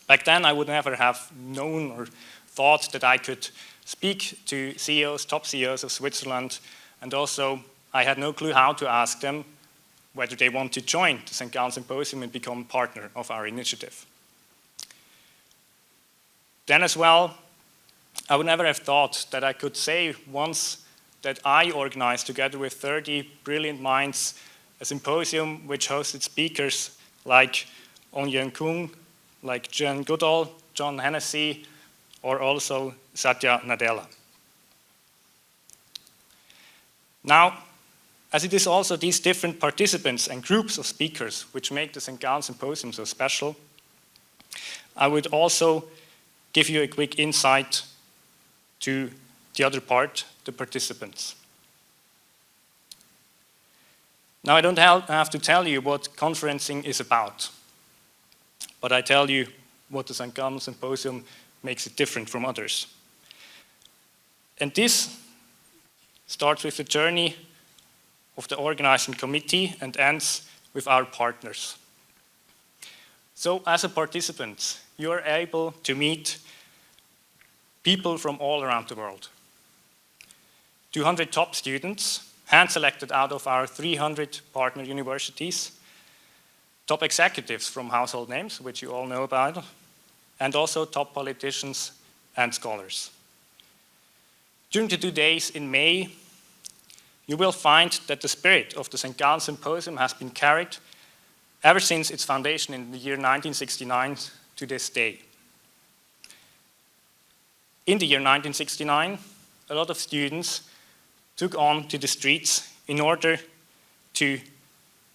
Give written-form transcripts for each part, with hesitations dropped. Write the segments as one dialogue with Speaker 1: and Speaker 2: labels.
Speaker 1: Back then, I would never have known or thought that I could speak to CEOs, top CEOs of Switzerland, and also I had no clue how to ask them whether they want to join the St. Gallen Symposium and become a partner of our initiative. Then as well, I would never have thought that I could say once that I organized together with 30 brilliant minds a symposium which hosted speakers like Ong Yen Kung, like Jane Goodall, John Hennessy, or also Satya Nadella. Now, as it is also these different participants and groups of speakers which make the St. Gallen Symposium so special, I would also give you a quick insight to the other part, the participants. Now, I don't have to tell you what conferencing is about, but I tell you what the St. Gallen Symposium makes it different from others. And this starts with the journey of the organizing committee and ends with our partners. So, as a participant, you are able to meet people from all around the world. 200 top students, hand-selected out of our 300 partner universities, top executives from household names, which you all know about, and also top politicians and scholars. During the 2 days in May, you will find that the spirit of the St. Gallen Symposium has been carried ever since its foundation in the year 1969 to this day. In the year 1969, a lot of students took on to the streets in order to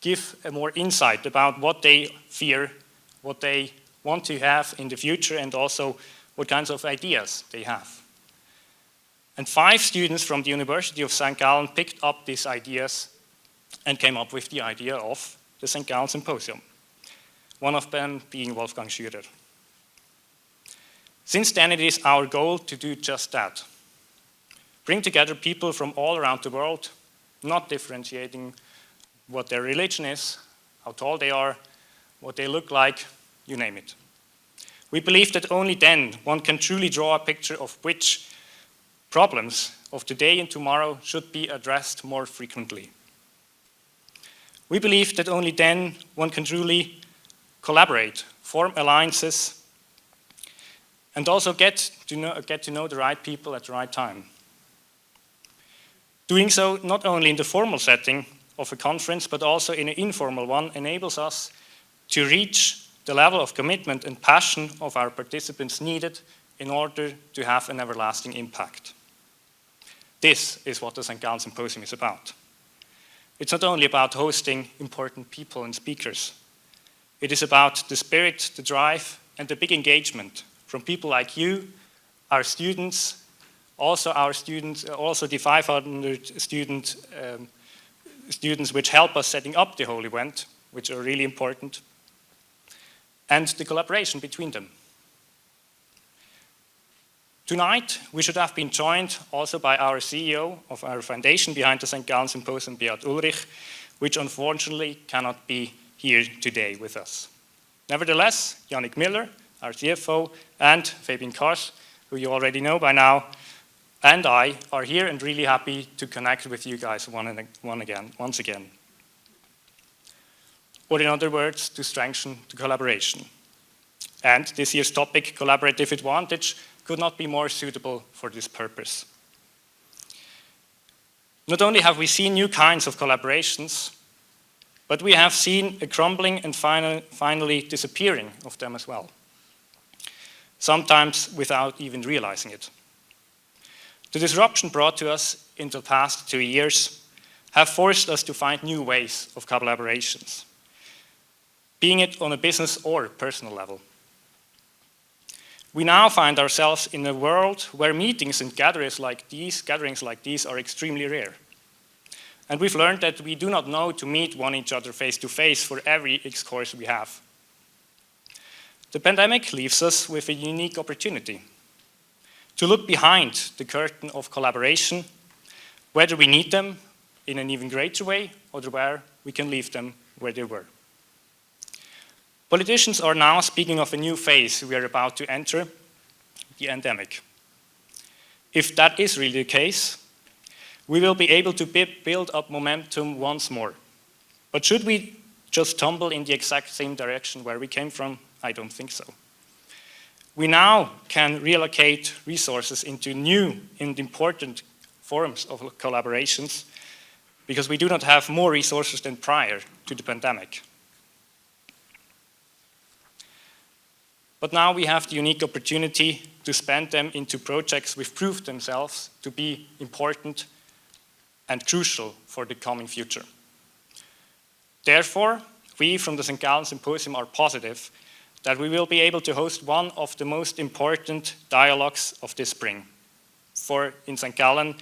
Speaker 1: give a more insight about what they fear, what they want to have in the future, and also what kinds of ideas they have. And 5 students from the University of St. Gallen picked up these ideas and came up with the idea of the St. Gallen Symposium, one of them being Wolfgang Schürer. Since then, it is our goal to do just that. Bring together people from all around the world, not differentiating what their religion is, how tall they are, what they look like, you name it. We believe that only then one can truly draw a picture of which problems of today and tomorrow should be addressed more frequently. We believe that only then one can truly collaborate, form alliances, and also get to know the right people at the right time. Doing so not only in the formal setting of a conference, but also in an informal one, enables us to reach the level of commitment and passion of our participants needed in order to have an everlasting impact. This is what the St. Gallen Symposium is about. It's not only about hosting important people and speakers. It is about the spirit, the drive, and the big engagement from people like you, our students, also the 500 students which help us setting up the whole event, which are really important, and the collaboration between them. Tonight, we should have been joined also by our CEO of our foundation behind the St. Gallen Symposium, Beat Ulrich, which unfortunately cannot be here today with us. Nevertheless, Yannick Miller, our CFO, and Fabian Karst, who you already know by now, and I are here and really happy to connect with you guys once again. Or in other words, to strengthen the collaboration. And this year's topic, Collaborative Advantage, could not be more suitable for this purpose. Not only have we seen new kinds of collaborations, but we have seen a crumbling and finally disappearing of them as well, sometimes without even realizing it. The disruption brought to us in the past 2 years have forced us to find new ways of collaborations, being it on a business or personal level. We now find ourselves in a world where meetings and gatherings like these are extremely rare. And we've learned that we do not know to meet each other face to face for every X-course we have. The pandemic leaves us with a unique opportunity to look behind the curtain of collaboration, whether we need them in an even greater way or where we can leave them where they were. Politicians are now speaking of a new phase we are about to enter, the endemic. If that is really the case, we will be able to build up momentum once more. But should we just tumble in the exact same direction where we came from? I don't think so. We now can reallocate resources into new and important forms of collaborations because we do not have more resources than prior to the pandemic. But now we have the unique opportunity to spend them into projects which proved themselves to be important and crucial for the coming future. Therefore, we from the St. Gallen Symposium are positive that we will be able to host one of the most important dialogues of this spring. For in St. Gallen,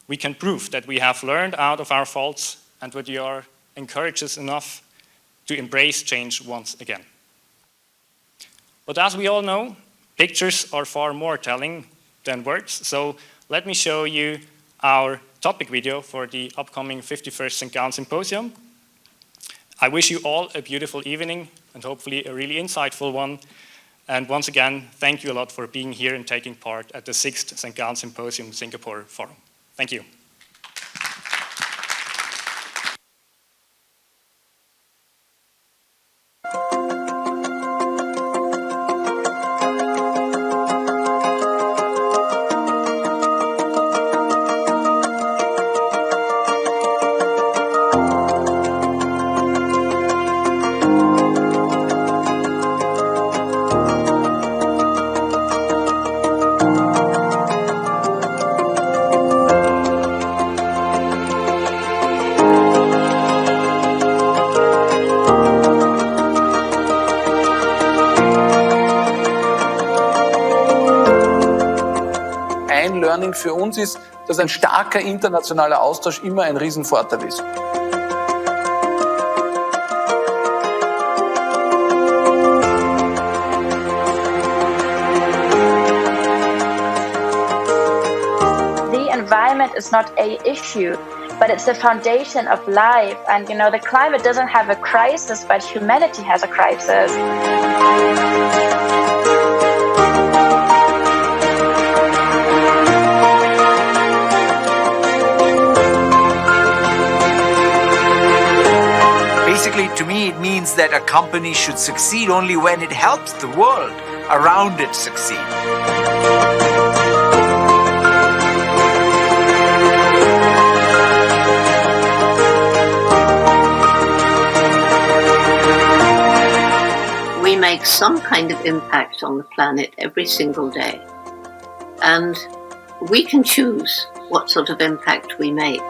Speaker 1: we can prove that we have learned out of our faults and that we are encourageous enough to embrace change once again. But as we all know, pictures are far more telling than words, so let me show you our topic video for the upcoming 51st St. Gallen Symposium. I wish you all a beautiful evening and hopefully a really insightful one. And once again, thank you a lot for being here and taking part at the 6th St. Gallen Symposium Singapore Forum. Thank you.
Speaker 2: Für uns ist, dass ein starker internationaler Austausch immer ein Riesenvorteil ist.
Speaker 3: The environment is not a issue, but it's the foundation of life. And you know, the climate doesn't have a crisis, but humanity has a crisis.
Speaker 4: Basically, to me, it means that a company should succeed only when it helps the world around it succeed.
Speaker 5: We make some kind of impact on the planet every single day. And we can choose what sort of impact we make.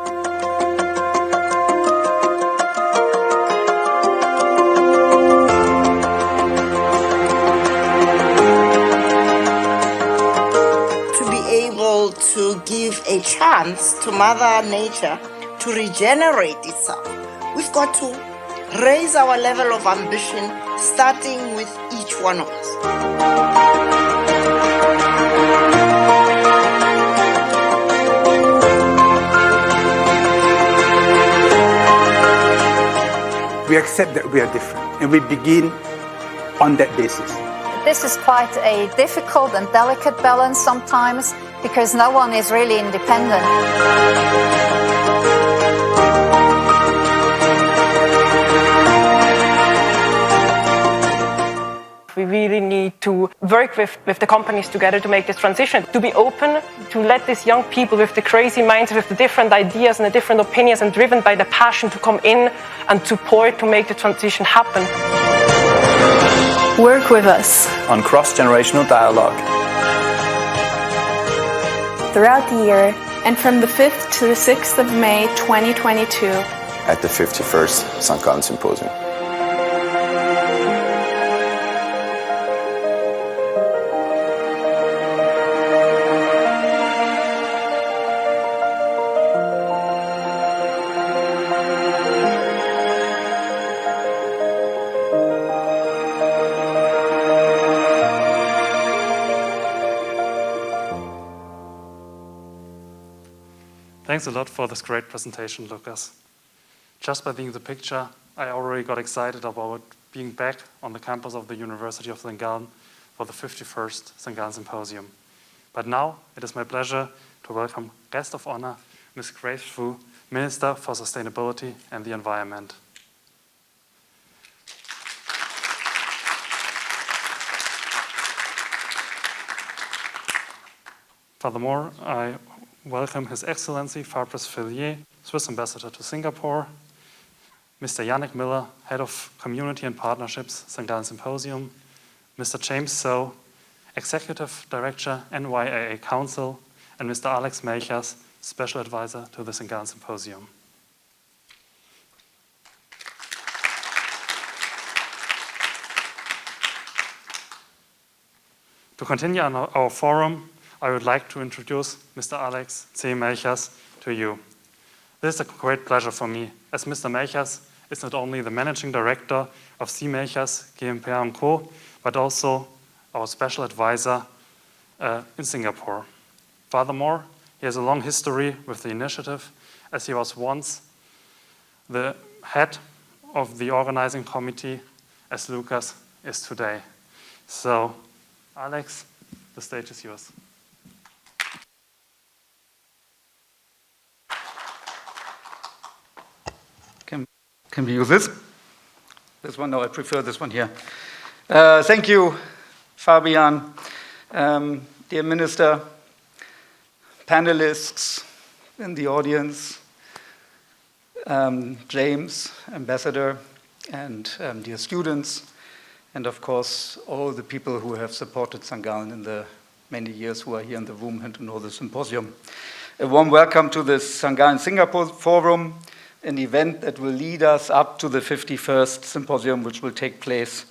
Speaker 6: To give a chance to Mother Nature to regenerate itself. We've got to raise our level of ambition, starting with each one of us.
Speaker 7: We accept that we are different, and we begin on that basis.
Speaker 8: This is quite a difficult and delicate balance sometimes, because no one is really independent.
Speaker 9: We really need to work with the companies together to make this transition, to be open, to let these young people with the crazy minds, with the different ideas and the different opinions and driven by the passion to come in and support to make the transition happen.
Speaker 10: Work with us
Speaker 11: on cross-generational dialogue
Speaker 10: throughout the year and from the 5th to the 6th of May 2022
Speaker 11: at the 51st St. Gallen Symposium.
Speaker 12: Thanks a lot for this great presentation, Lucas. Just by being the picture, I already got excited about being back on the campus of the University of St. Gallen for the 51st St. Gallen Symposium. But now it is my pleasure to welcome guest of honor, Ms. Grace Fu, Minister for Sustainability and the Environment. Furthermore, I welcome His Excellency Fabrice Filliez, Swiss Ambassador to Singapore, Mr. Yannick Miller, Head of Community and Partnerships, St. Gallen Symposium, Mr. James So, Executive Director, NYAA Council, and Mr. Alex Melchers, Special Advisor to the St. Gallen Symposium. To continue on our forum, I would like to introduce Mr. Alex C. Melchers to you. This is a great pleasure for me, as Mr. Melchers is not only the Managing Director of C. Melchers GmbH & Co., but also our Special Advisor in Singapore. Furthermore, he has a long history with the initiative, as he was once the head of the organizing committee, as Lucas is today. So, Alex, the stage is yours.
Speaker 7: Can we use this? This one? No, I prefer this one here. Thank you, Fabian. Dear Minister, panelists in the audience, James, Ambassador, and dear students, and of course, all the people who have supported St. Gallen in the many years who are here in the room and who know the symposium. A warm welcome to the St. Gallen Singapore Forum, an event that will lead us up to the 51st symposium, which will take place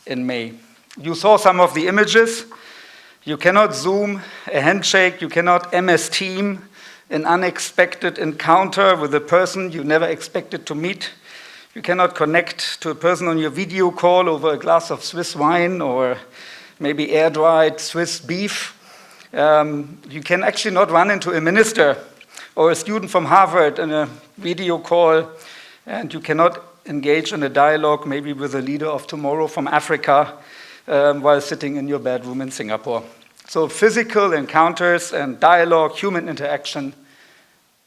Speaker 7: in May. You saw some of the images. You cannot Zoom a handshake, you cannot MS Team an unexpected encounter with a person you never expected to meet. You cannot connect to a person on your video call over a glass of Swiss wine or maybe air-dried Swiss beef. You can actually not run into a minister or a student from Harvard in a video call, and you cannot engage in a dialogue maybe with a leader of tomorrow from Africa while sitting in your bedroom in Singapore. So physical encounters and dialogue, human interaction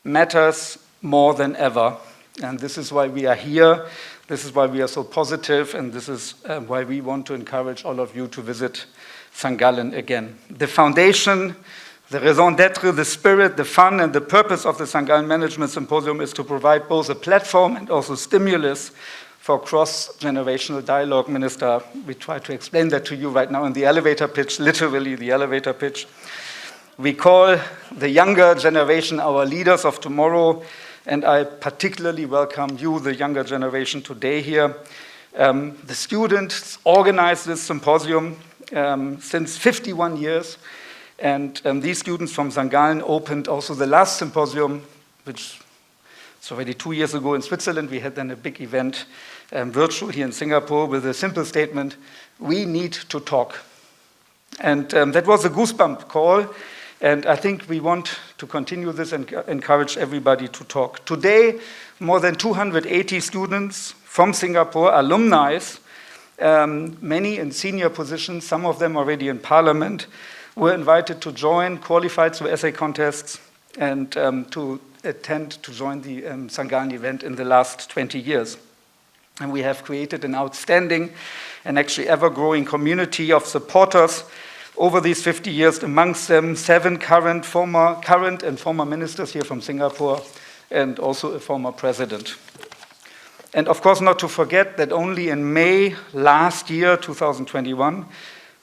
Speaker 7: matters more than ever. And this is why we are here. This is why we are so positive, and this is why we want to encourage all of you to visit St. Gallen again. The foundation, the raison d'être, the spirit, the fun, and the purpose of the St. Gallen Management Symposium is to provide both a platform and also stimulus for cross-generational dialogue. Minister, we try to explain that to you right now in the elevator pitch, literally the elevator pitch. We call the younger generation our leaders of tomorrow, and I particularly welcome you, the younger generation, today here. The students organized this symposium since 51 years. And these students from St. Gallen opened also the last symposium, which is already 2 years ago in Switzerland. We had then a big event, virtual here in Singapore, with a simple statement: we need to talk. And that was a goosebump call. And I think we want to continue this and encourage everybody to talk. Today, more than 280 students from Singapore, alumni, many in senior positions, some of them already in parliament, were invited to join, qualified through essay contests, and to join the St. Gallen event in the last 20 years. And we have created an outstanding and actually ever-growing community of supporters over these 50 years, amongst them 7 current and former ministers here from Singapore, and also a former president. And of course, not to forget that only in May last year, 2021,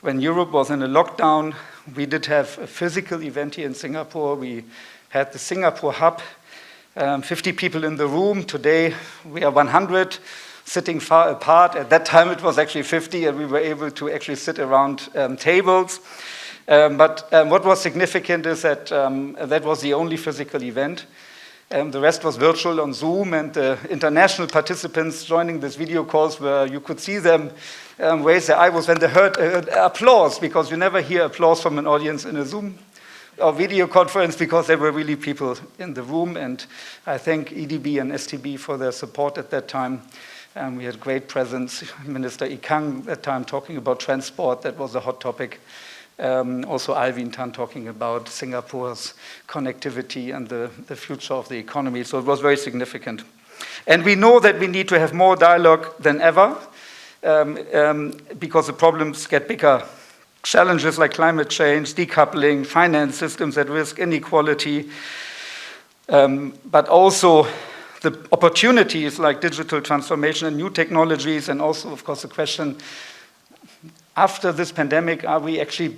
Speaker 7: when Europe was in a lockdown, we did have a physical event here in Singapore. We had the Singapore Hub, 50 people in the room. Today, we are 100, sitting far apart. At that time, it was actually 50, and we were able to actually sit around tables. But what was significant is that that was the only physical event. The rest was virtual on Zoom, and the international participants joining these video calls where you could see them raise their eyebrows when they heard applause, because you never hear applause from an audience in a Zoom or video conference, because there were really people in the room. And I thank EDB and STB for their support at that time. We had great presence, Minister Ikang at that time talking about transport, that was a hot topic. Also Alvin Tan talking about Singapore's connectivity and the future of the economy. So it was very significant. And we know that we need to have more dialogue than ever because the problems get bigger. Challenges like climate change, decoupling, finance systems at risk, inequality, but also the opportunities like digital transformation and new technologies, and also, of course, the question, after this pandemic, are we actually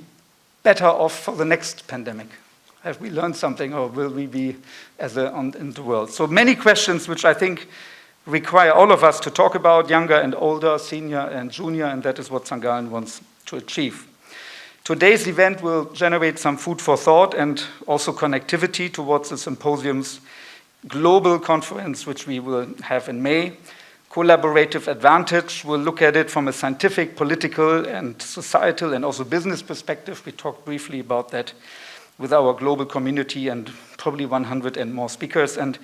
Speaker 7: better off for the next pandemic? Have we learned something, or will we be in the world? So many questions which I think require all of us to talk about, younger and older, senior and junior, and that is what St. Gallen wants to achieve. Today's event will generate some food for thought and also connectivity towards the symposium's global conference, which we will have in May. Collaborative advantage, we'll look at it from a scientific, political, and societal, and also business perspective. We talked briefly about that with our global community and probably 100 and more speakers. And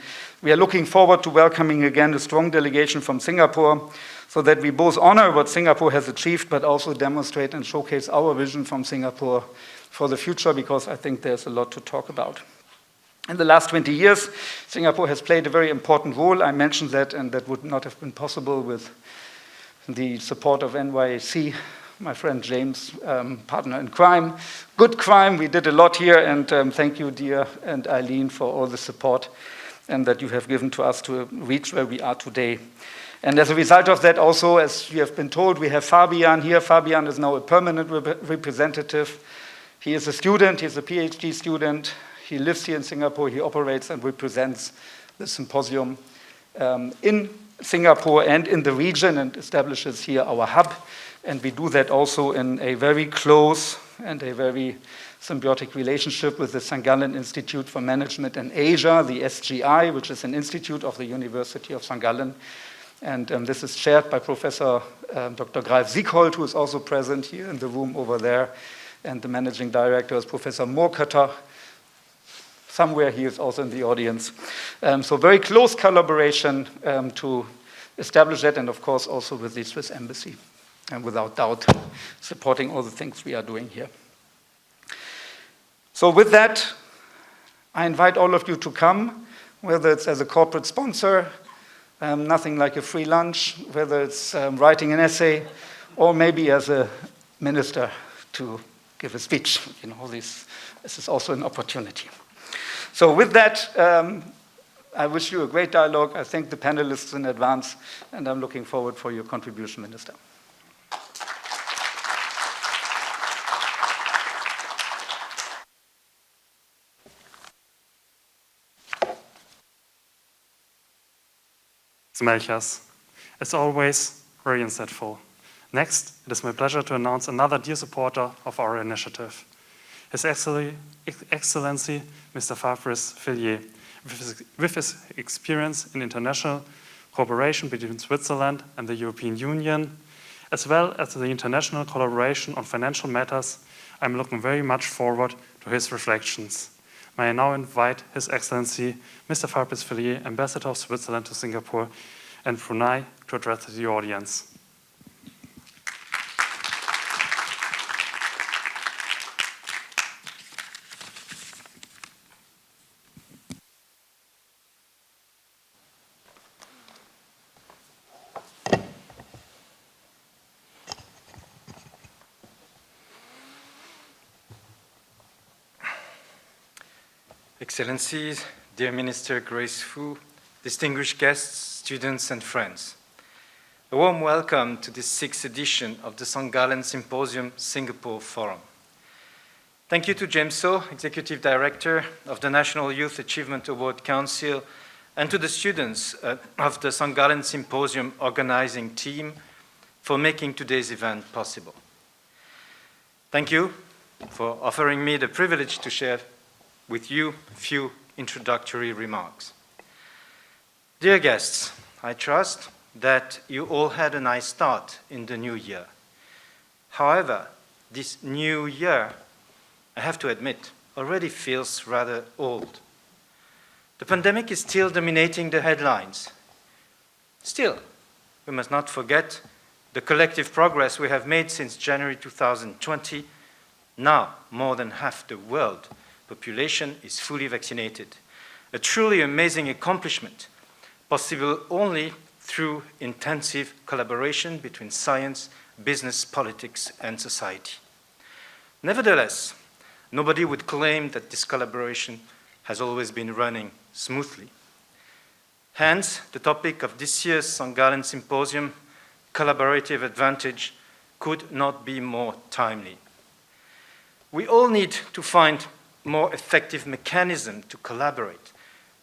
Speaker 7: we are looking forward to welcoming again a strong delegation from Singapore so that we both honor what Singapore has achieved, but also demonstrate and showcase our vision from Singapore for the future, because I think there's a lot to talk about. In the last 20 years, Singapore has played a very important role. I mentioned that, and that would not have been possible with the support of NYC, my friend James, partner in crime. Good crime, we did a lot here, and thank you, dear, and Eileen, for all the support and that you have given to us to reach where we are today. And as a result of that also, as you have been told, we have Fabian here. Fabian is now a permanent representative. He is a student, he's a PhD student. He lives here in Singapore, he operates and represents the symposium in Singapore and in the region, and establishes here our hub. And we do that also in a very close and a very symbiotic relationship with the St. Gallen Institute for Management in Asia, the SGI, which is an institute of the University of St. Gallen. And this is chaired by Professor Dr. Greif Sieghold, who is also present here in the room over there. And the managing director is Professor Mortier. Somewhere he is also in the audience. So very close collaboration to establish that, and of course also with the Swiss Embassy, and without doubt supporting all the things we are doing here. So with that, I invite all of you to come, whether it's as a corporate sponsor, nothing like a free lunch, whether it's writing an essay, or maybe as a minister to give a speech. You know, this is also an opportunity. So with that, I wish you a great dialogue. I thank the panelists in advance, and I'm looking forward for your contribution, Minister.
Speaker 12: Melchers, as always, very insightful. Next, it is my pleasure to announce another dear supporter of our initiative, His Excellency, Mr. Fabrice Filliez, with his experience in international cooperation between Switzerland and the European Union, as well as the international collaboration on financial matters. I'm looking very much forward to his reflections. May I now invite His Excellency, Mr. Fabrice Filliez, Ambassador of Switzerland to Singapore and Brunei, to address the audience.
Speaker 13: Excellencies, dear Minister Grace Fu, distinguished guests, students and friends. A warm welcome to this 6th edition of the St. Gallen Symposium Singapore Forum. Thank you to James So, Executive Director of the National Youth Achievement Award Council, and to the students of the St. Gallen Symposium organizing team for making today's event possible. Thank you for offering me the privilege to share with you a few introductory remarks. Dear guests, I trust that you all had a nice start in the new year. However, this new year, I have to admit, already feels rather old. The pandemic is still dominating the headlines. Still, we must not forget the collective progress we have made since January 2020. Now, more than half the world population is fully vaccinated. A truly amazing accomplishment, possible only through intensive collaboration between science, business, politics, and society. Nevertheless, nobody would claim that this collaboration has always been running smoothly. Hence, the topic of this year's St. Gallen Symposium, Collaborative Advantage, could not be more timely. We all need to find more effective mechanisms to collaborate,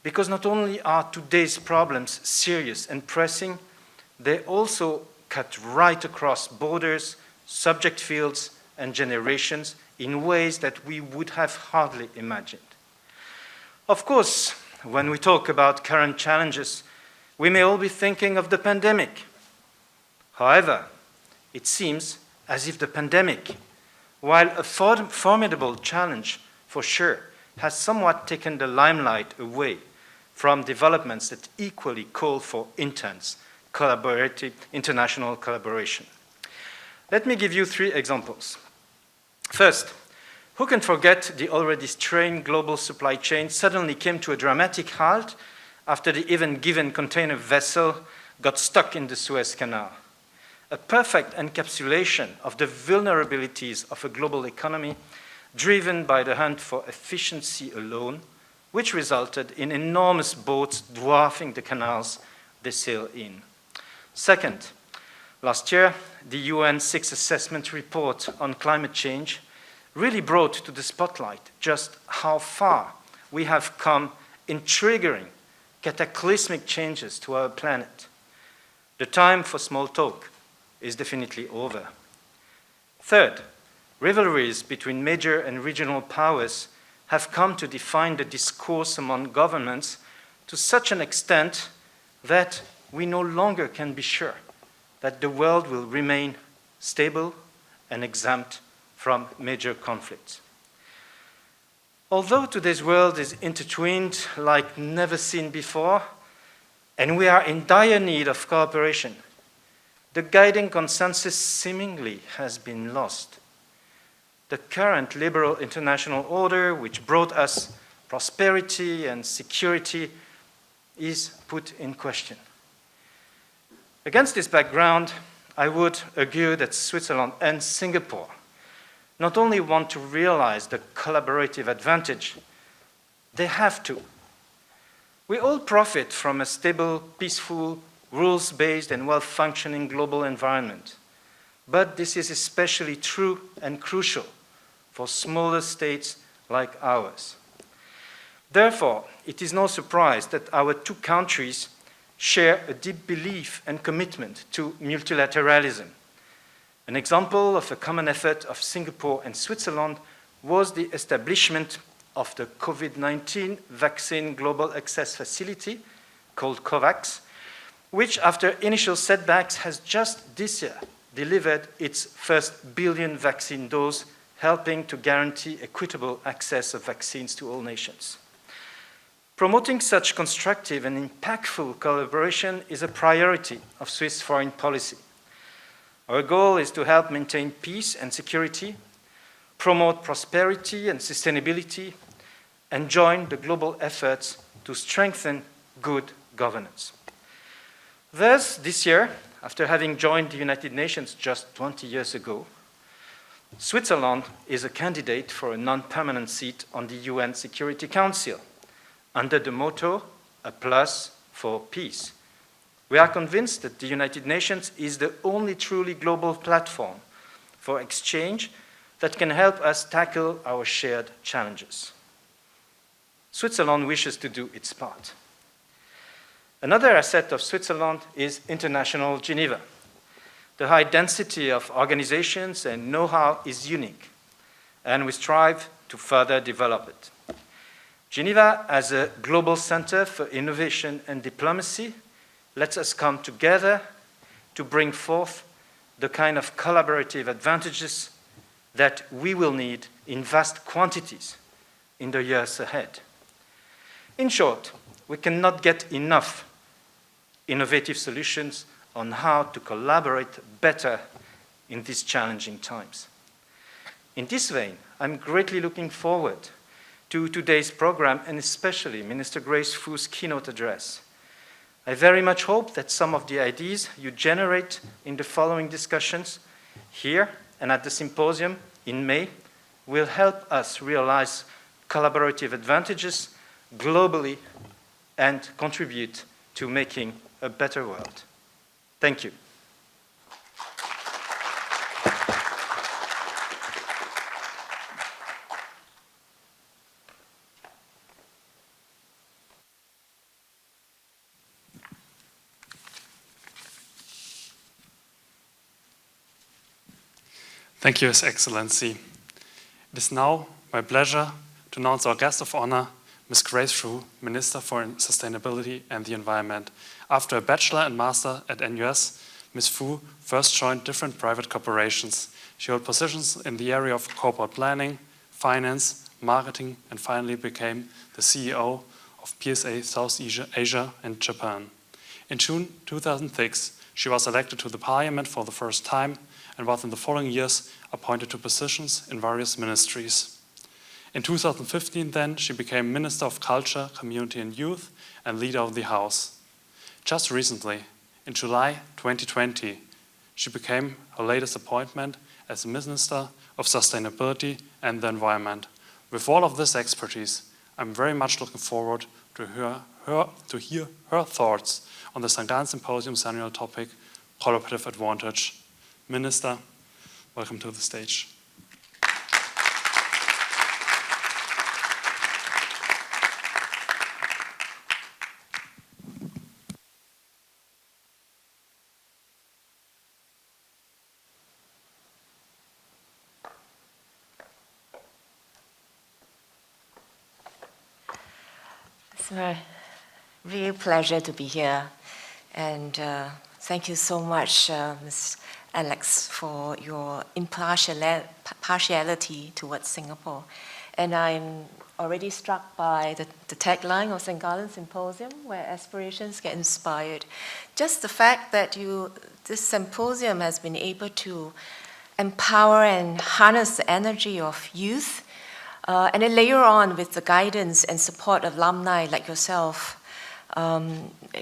Speaker 13: because not only are today's problems serious and pressing, they also cut right across borders, subject fields, and generations in ways that we would have hardly imagined. Of course, when we talk about current challenges, we may all be thinking of the pandemic. However, it seems as if the pandemic, while a formidable challenge for sure, has somewhat taken the limelight away from developments that equally call for intense, collaborative, international collaboration. Let me give you 3 examples. First, who can forget the already strained global supply chain suddenly came to a dramatic halt after the even-given container vessel got stuck in the Suez Canal? A perfect encapsulation of the vulnerabilities of a global economy driven by the hunt for efficiency alone, which resulted in enormous boats dwarfing the canals they sail in. Second, last year, the UN 6th Assessment Report on Climate Change really brought to the spotlight just how far we have come in triggering cataclysmic changes to our planet. The time for small talk is definitely over. Third, rivalries between major and regional powers have come to define the discourse among governments to such an extent that we no longer can be sure that the world will remain stable and exempt from major conflicts. Although today's world is intertwined like never seen before, and we are in dire need of cooperation, the guiding consensus seemingly has been lost. The current liberal international order, which brought us prosperity and security, is put in question. Against this background, I would argue that Switzerland and Singapore not only want to realize the collaborative advantage, they have to. We all profit from a stable, peaceful, rules-based and well-functioning global environment. But this is especially true and crucial for smaller states like ours. Therefore, it is no surprise that our 2 countries share a deep belief and commitment to multilateralism. An example of a common effort of Singapore and Switzerland was the establishment of the COVID-19 Vaccine Global Access Facility, called COVAX, which after initial setbacks has just this year delivered its first billion vaccine dose, helping to guarantee equitable access of vaccines to all nations. Promoting such constructive and impactful collaboration is a priority of Swiss foreign policy. Our goal is to help maintain peace and security, promote prosperity and sustainability, and join the global efforts to strengthen good governance. Thus, this year, after having joined the United Nations just 20 years ago, Switzerland is a candidate for a non-permanent seat on the UN Security Council, under the motto, "A plus for peace." We are convinced that the United Nations is the only truly global platform for exchange that can help us tackle our shared challenges. Switzerland wishes to do its part. Another asset of Switzerland is international Geneva. The high density of organizations and know-how is unique, and we strive to further develop it. Geneva, as a global center for innovation and diplomacy, lets us come together to bring forth the kind of collaborative advantages that we will need in vast quantities in the years ahead. In short, we cannot get enough innovative solutions on how to collaborate better in these challenging times. In this vein, I'm greatly looking forward to today's program and especially Minister Grace Fu's keynote address. I very much hope that some of the ideas you generate in the following discussions here and at the symposium in May will help us realize collaborative advantages globally and contribute to making a better world. Thank you.
Speaker 12: Thank you, His Excellency. It is now my pleasure to announce our guest of honor, Ms. Grace Fu, Minister for Sustainability and the Environment. After a bachelor and master at NUS, Ms. Fu first joined different private corporations. She held positions in the area of corporate planning, finance, marketing, and finally became the CEO of PSA South Asia and Japan. In June 2006, she was elected to the parliament for the first time and was in the following years appointed to positions in various ministries. In 2015 then, she became Minister of Culture, Community and Youth and Leader of the House. Just recently, in July 2020, she became her latest appointment as Minister of Sustainability and the Environment. With all of this expertise, I'm very much looking forward to hear her thoughts on the St. Gallen Symposium annual topic, Collaborative Advantage. Minister, welcome to the stage.
Speaker 14: It's a real pleasure to be here, and thank you so much, Ms. Alex, for your impartiality towards Singapore. And I'm already struck by the tagline of St. Gallen Symposium, where aspirations get inspired. Just the fact that this symposium has been able to empower and harness the energy of youth, and then later on with the guidance and support of alumni like yourself,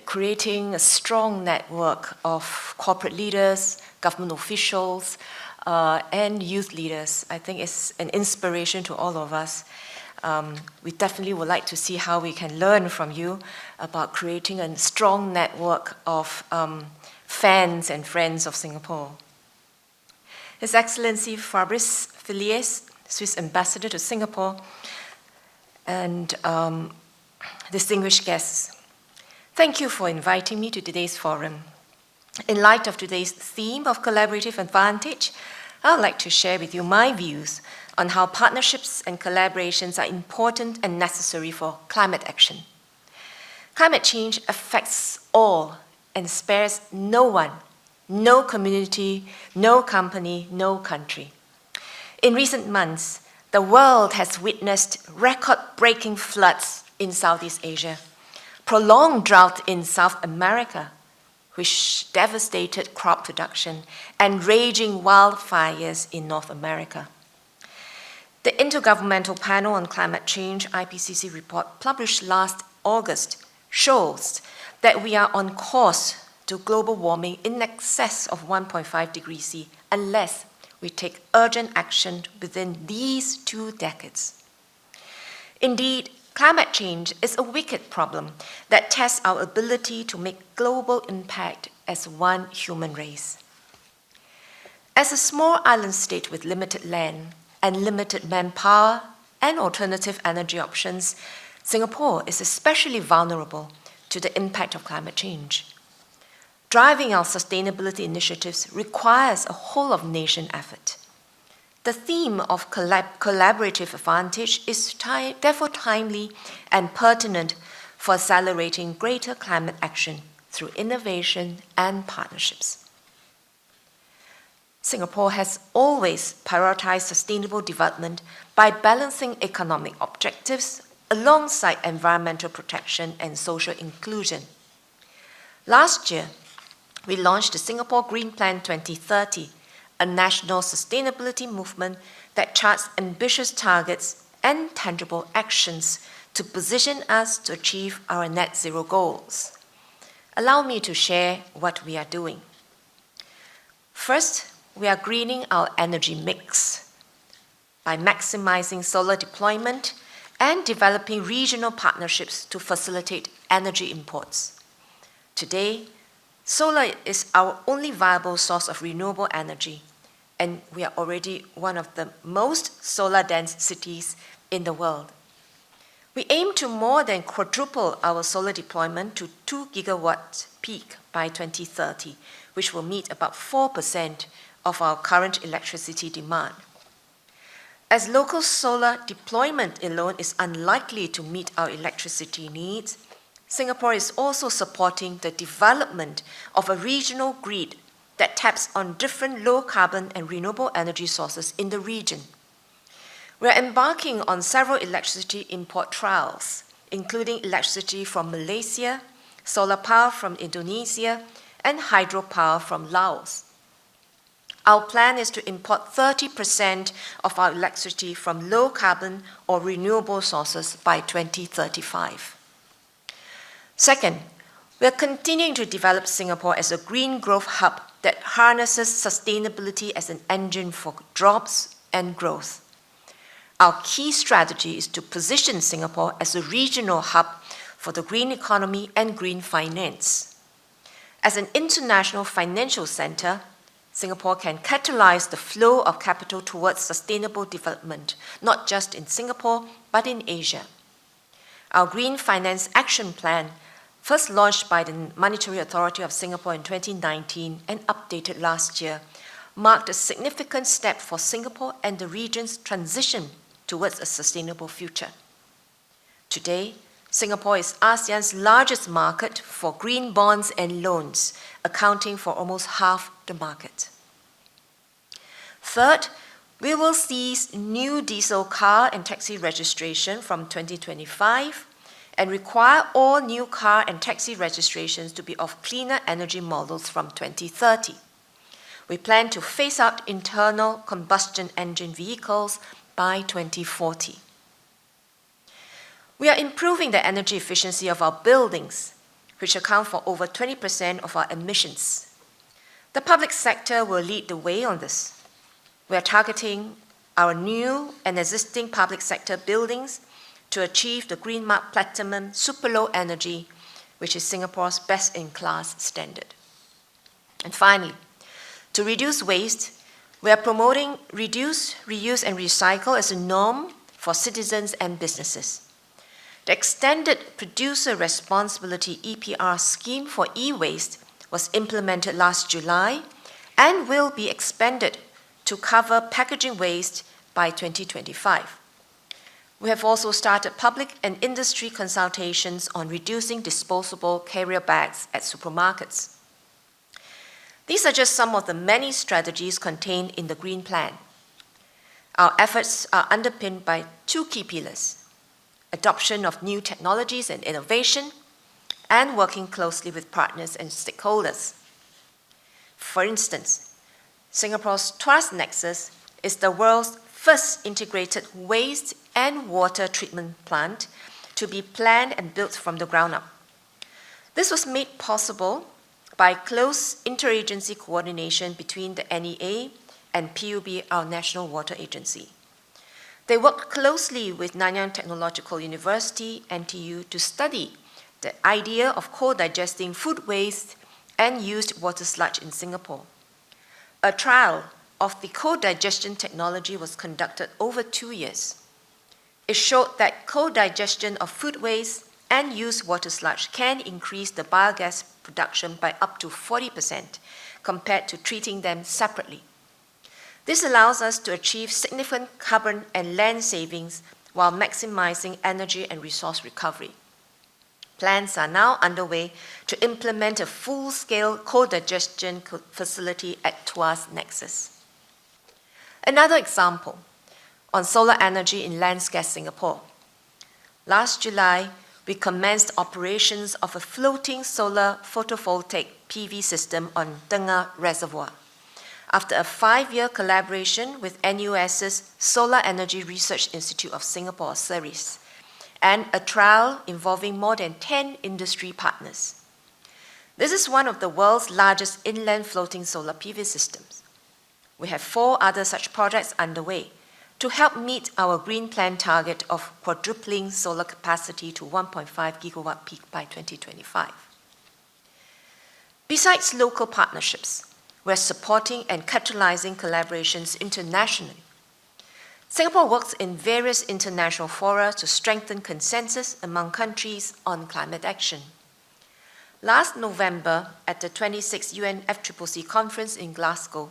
Speaker 14: creating a strong network of corporate leaders, government officials, and youth leaders. I think it's an inspiration to all of us. We definitely would like to see how we can learn from you about creating a strong network of fans and friends of Singapore. His Excellency Fabrice Filliez, Swiss Ambassador to Singapore, and distinguished guests, thank you for inviting me to today's forum. In light of today's theme of collaborative advantage, I would like to share with you my views on how partnerships and collaborations are important and necessary for climate action. Climate change affects all and spares no one, no community, no company, no country. In recent months, the world has witnessed record-breaking floods in Southeast Asia, prolonged drought in South America, which devastated crop production, and raging wildfires in North America. The Intergovernmental Panel on Climate Change IPCC report published last August shows that we are on course to global warming in excess of 1.5 degrees C unless we take urgent action within these 2 decades. Indeed, climate change is a wicked problem that tests our ability to make global impact as one human race. As a small island state with limited land and limited manpower and alternative energy options, Singapore is especially vulnerable to the impact of climate change. Driving our sustainability initiatives requires a whole-of-nation effort. The theme of collaborative advantage is therefore timely and pertinent for accelerating greater climate action through innovation and partnerships. Singapore has always prioritized sustainable development by balancing economic objectives alongside environmental protection and social inclusion. Last year, we launched the Singapore Green Plan 2030, a national sustainability movement that charts ambitious targets and tangible actions to position us to achieve our net zero goals. Allow me to share what we are doing. First, we are greening our energy mix by maximizing solar deployment and developing regional partnerships to facilitate energy imports. Today, solar is our only viable source of renewable energy, and we are already one of the most solar-dense cities in the world. We aim to more than quadruple our solar deployment to 2 gigawatts peak by 2030, which will meet about 4% of our current electricity demand. As local solar deployment alone is unlikely to meet our electricity needs, Singapore is also supporting the development of a regional grid that taps on different low-carbon and renewable energy sources in the region. We are embarking on several electricity import trials, including electricity from Malaysia, solar power from Indonesia, and hydropower from Laos. Our plan is to import 30% of our electricity from low-carbon or renewable sources by 2035. Second, we are continuing to develop Singapore as a green growth hub that harnesses sustainability as an engine for jobs and growth. Our key strategy is to position Singapore as a regional hub for the green economy and green finance. As an international financial center, Singapore can catalyze the flow of capital towards sustainable development, not just in Singapore, but in Asia. Our Green Finance Action Plan, first launched by the Monetary Authority of Singapore in 2019 and updated last year, marked a significant step for Singapore and the region's transition towards a sustainable future. Today, Singapore is ASEAN's largest market for green bonds and loans, accounting for almost half the market. Third, we will cease new diesel car and taxi registration from 2025 and require all new car and taxi registrations to be of cleaner energy models from 2030. We plan to phase out internal combustion engine vehicles by 2040. We are improving the energy efficiency of our buildings, which account for over 20% of our emissions. The public sector will lead the way on this. We are targeting our new and existing public sector buildings to achieve the Green Mark Platinum Super Low Energy, which is Singapore's best-in-class standard. And finally, to reduce waste, we are promoting reduce, reuse, and recycle as a norm for citizens and businesses. The Extended Producer Responsibility EPR scheme for e-waste was implemented last July and will be expanded to cover packaging waste by 2025. We have also started public and industry consultations on reducing disposable carrier bags at supermarkets. These are just some of the many strategies contained in the Green Plan. Our efforts are underpinned by two key pillars: adoption of new technologies and innovation, and working closely with partners and stakeholders. For instance, Singapore's Tuas Nexus is the world's first integrated waste and water treatment plant to be planned and built from the ground up. This was made possible by close interagency coordination between the NEA and PUB, our National Water Agency. They worked closely with Nanyang Technological University, NTU, to study the idea of co-digesting food waste and used water sludge in Singapore. A trial of the co-digestion technology was conducted over 2 years. It showed that co-digestion of food waste and used water sludge can increase the biogas production by up to 40% compared to treating them separately. This allows us to achieve significant carbon and land savings while maximizing energy and resource recovery. Plans are now underway to implement a full-scale co-digestion facility at Tuas Nexus. Another example, on solar energy in Landscale Singapore. Last July, we commenced operations of a floating solar photovoltaic PV system on Denga Reservoir, after a 5-year collaboration with NUS's Solar Energy Research Institute of Singapore, SERIS, and a trial involving more than 10 industry partners. This is one of the world's largest inland floating solar PV systems. We have 4 other such projects underway to help meet our Green Plan target of quadrupling solar capacity to 1.5 gigawatt peak by 2025. Besides local partnerships, we're supporting and catalyzing collaborations internationally. Singapore works in various international fora to strengthen consensus among countries on climate action. Last November, at the 26th UN FCCC conference in Glasgow,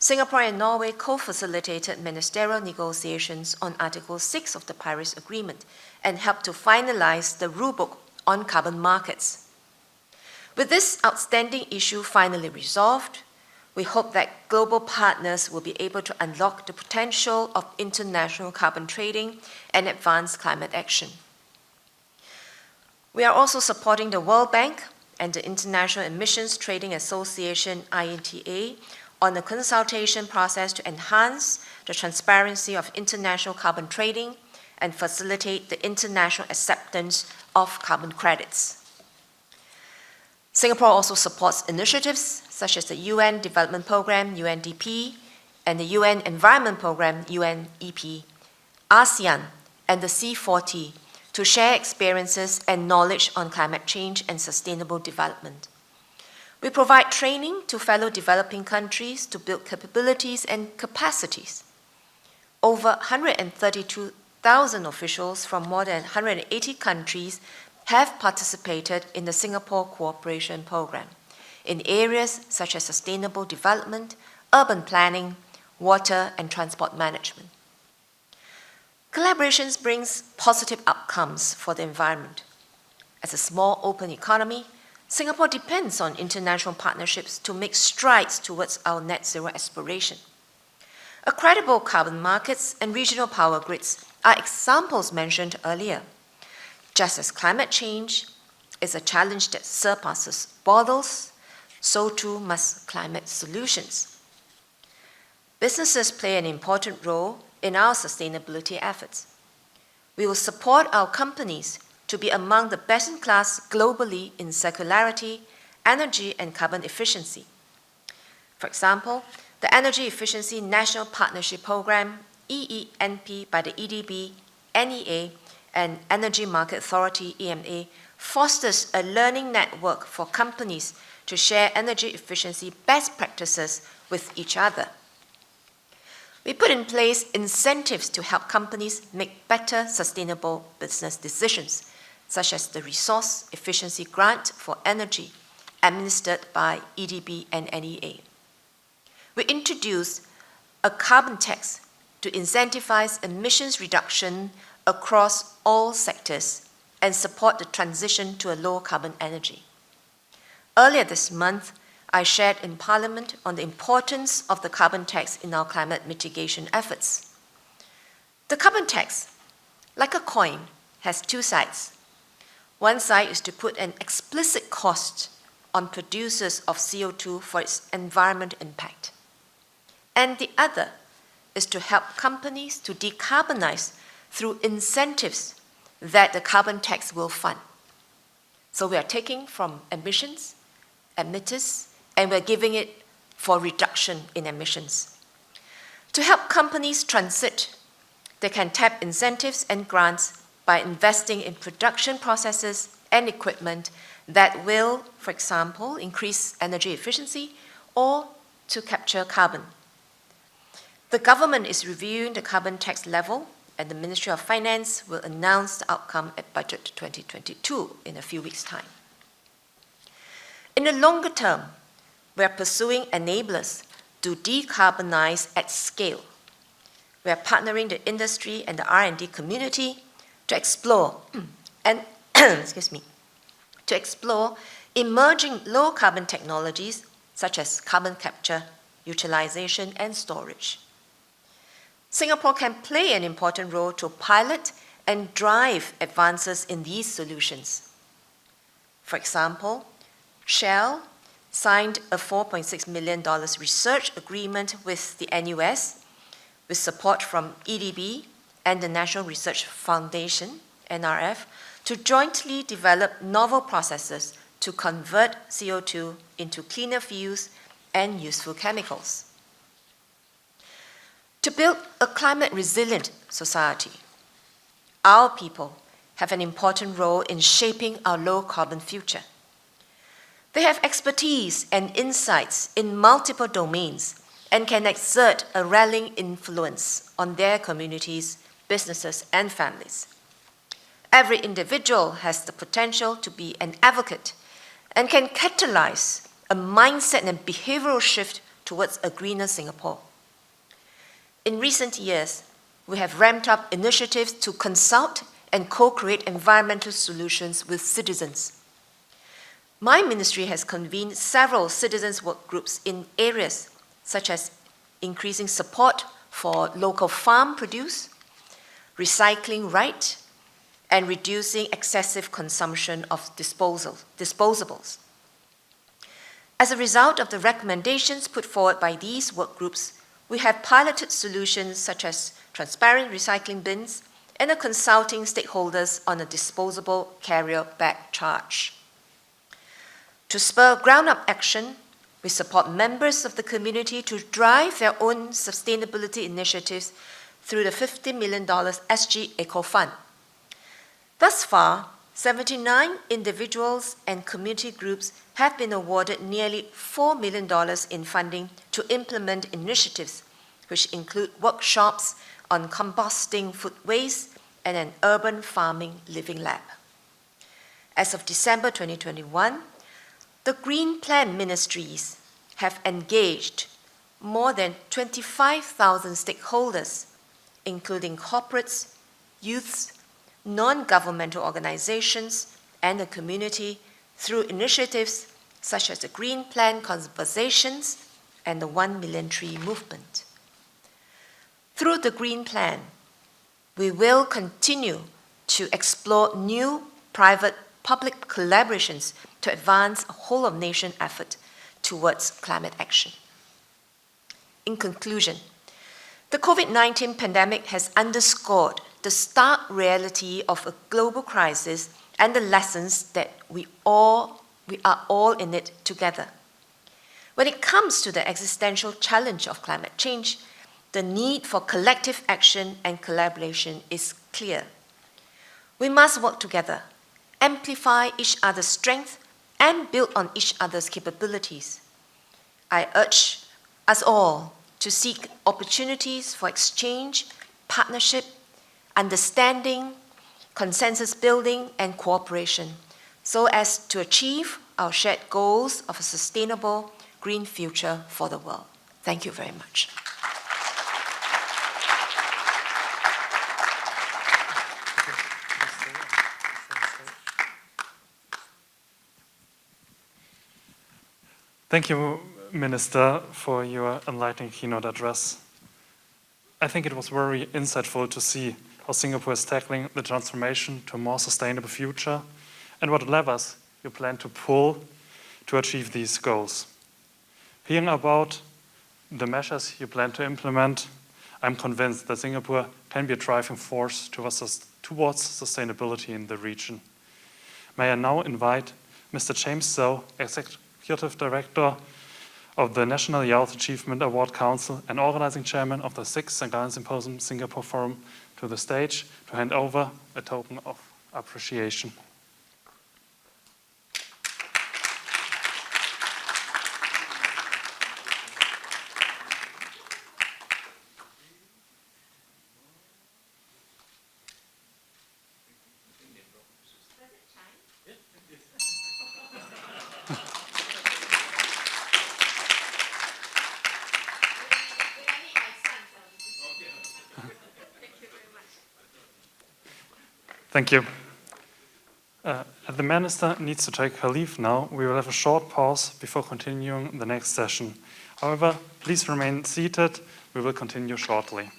Speaker 14: Singapore and Norway co-facilitated ministerial negotiations on Article 6 of the Paris Agreement and helped to finalize the rulebook on carbon markets. With this outstanding issue finally resolved, we hope that global partners will be able to unlock the potential of international carbon trading and advance climate action. We are also supporting the World Bank and the International Emissions Trading Association, IETA, on a consultation process to enhance the transparency of international carbon trading and facilitate the international acceptance of carbon credits. Singapore also supports initiatives such as the UN Development Programme, UNDP, and the UN Environment Programme, UNEP, ASEAN, and the C40 to share experiences and knowledge on climate change and sustainable development. We provide training to fellow developing countries to build capabilities and capacities. Over 132,000 officials from more than 180 countries have participated in the Singapore Cooperation Programme in areas such as sustainable development, urban planning, water and transport management. Collaborations brings positive outcomes for the environment. As a small open economy, Singapore depends on international partnerships to make strides towards our net zero aspiration. A credible carbon markets and regional power grids are examples mentioned earlier. Just as climate change is a challenge that surpasses borders, so too must climate solutions. Businesses play an important role in our sustainability efforts. We will support our companies to be among the best in class globally in circularity, energy and carbon efficiency. For example, the Energy Efficiency National Partnership Programme, EENP, by the EDB, NEA, and Energy Market Authority, EMA, fosters a learning network for companies to share energy efficiency best practices with each other. We put in place incentives to help companies make better sustainable business decisions, such as the Resource Efficiency Grant for Energy, administered by EDB and NEA. We introduced a carbon tax to incentivize emissions reduction across all sectors and support the transition to a low-carbon energy. Earlier this month, I shared in Parliament on the importance of the carbon tax in our climate mitigation efforts. The carbon tax, like a coin, has 2 sides. One side is to put an explicit cost on producers of CO2 for its environment impact. And the other is to help companies to decarbonize through incentives that the carbon tax will fund. So we are taking from emissions, emitters, and we're giving it for reduction in emissions. To help companies transit, they can tap incentives and grants by investing in production processes and equipment that will, for example, increase energy efficiency or to capture carbon. The government is reviewing the carbon tax level, and the Ministry of Finance will announce the outcome at Budget 2022 in a few weeks' time. In the longer term, we are pursuing enablers to decarbonize at scale. We are partnering the industry and the R&D community to explore to explore emerging low-carbon technologies such as carbon capture, utilization, and storage. Singapore can play an important role to pilot and drive advances in these solutions. For example, Shell signed a $4.6 million research agreement with the NUS with support from EDB and the National Research Foundation, NRF, to jointly develop novel processes to convert CO2 into cleaner fuels and useful chemicals. To build a climate-resilient society, our people have an important role in shaping our low-carbon future. They have expertise and insights in multiple domains and can exert a rallying influence on their communities, businesses, and families. Every individual has the potential to be an advocate and can catalyze a mindset and behavioral shift towards a greener Singapore. In recent years, we have ramped up initiatives to consult and co-create environmental solutions with citizens. My ministry has convened several citizens' work groups in areas such as increasing support for local farm produce, recycling right, and reducing excessive consumption of disposables. As a result of the recommendations put forward by these work groups, we have piloted solutions such as transparent recycling bins and are consulting stakeholders on a disposable carrier bag charge. To spur ground-up action, we support members of the community to drive their own sustainability initiatives through the $50 million SG Eco Fund. Thus far, 79 individuals and community groups have been awarded nearly $4 million in funding to implement initiatives, which include workshops on composting food waste and an urban farming living lab. As of December 2021, the Green Plan ministries have engaged more than 25,000 stakeholders, including corporates, youths, non-governmental organizations, and the community through initiatives such as the Green Plan Conversations and the 1 Million Tree Movement. Through the Green Plan, we will continue to explore new private-public collaborations to advance a whole-of-nation effort towards climate action. In conclusion, the COVID-19 pandemic has underscored the stark reality of a global crisis and the lessons that we are all in it together. When it comes to the existential challenge of climate change, the need for collective action and collaboration is clear. We must work together, amplify each other's strength, and build on each other's capabilities. I urge us all to seek opportunities for exchange, partnership, understanding, consensus building, and cooperation, so as to achieve our shared goals of a sustainable green future for the world. Thank you very much.
Speaker 12: Thank you, Minister, for your enlightening keynote address. I think it was very insightful to see how Singapore is tackling the transformation to a more sustainable future and what levers you plan to pull to achieve these goals. Hearing about the measures you plan to implement, I'm convinced that Singapore can be a driving force towards sustainability in the region. May I now invite Mr. James Sow, Executive Director of the National Youth Achievement Award Council and organizing chairman of the 6th Gallen Symposium Singapore Forum, to the stage to hand over a token of appreciation. Thank you. The Minister needs to take her leave now. We will have a short pause before continuing the next session. However, please remain seated. We will continue shortly.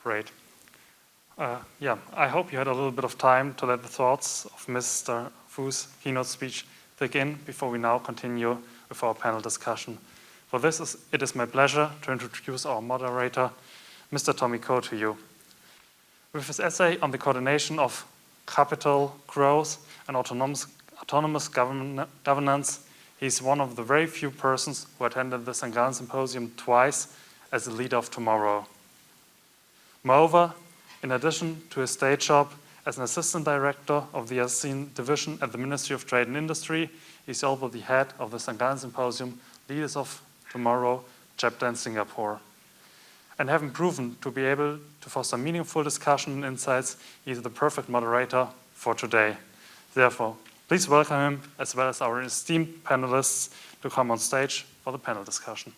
Speaker 12: Great. Yeah, I hope you had a little bit of time to let the thoughts of Mr. Phu's keynote speech dig in before we now continue with our panel discussion. For this, it is my pleasure to introduce our moderator, Mr. Tommy Koh, to you. With his essay on the coordination of capital growth and autonomous governance, he's one of the very few persons who attended the Gallen Symposium twice as the leader of tomorrow. Moreover, in addition to his day job as an assistant director of the ASEAN division at the Ministry of Trade and Industry, he's also the head of the Gallen Symposium Leaders of Tomorrow chapter in Singapore. And having proven to be able to foster meaningful discussion and insights, he's the perfect moderator for today. Therefore, please welcome him as well as our esteemed panelists to come on stage for the panel discussion.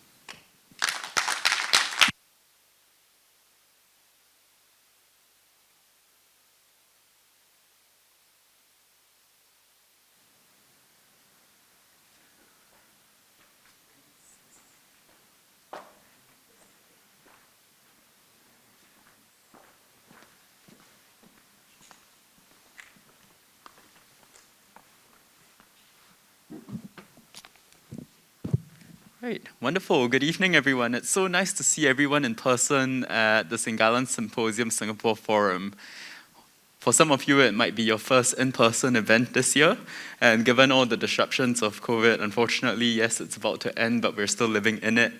Speaker 15: Right, wonderful. Good evening, everyone. It's so nice to see everyone in person at the Gallen Symposium Singapore Forum. For some of you, it might be your first in-person event this year, and given all the disruptions of COVID, unfortunately, yes, it's about to end, but we're still living in it.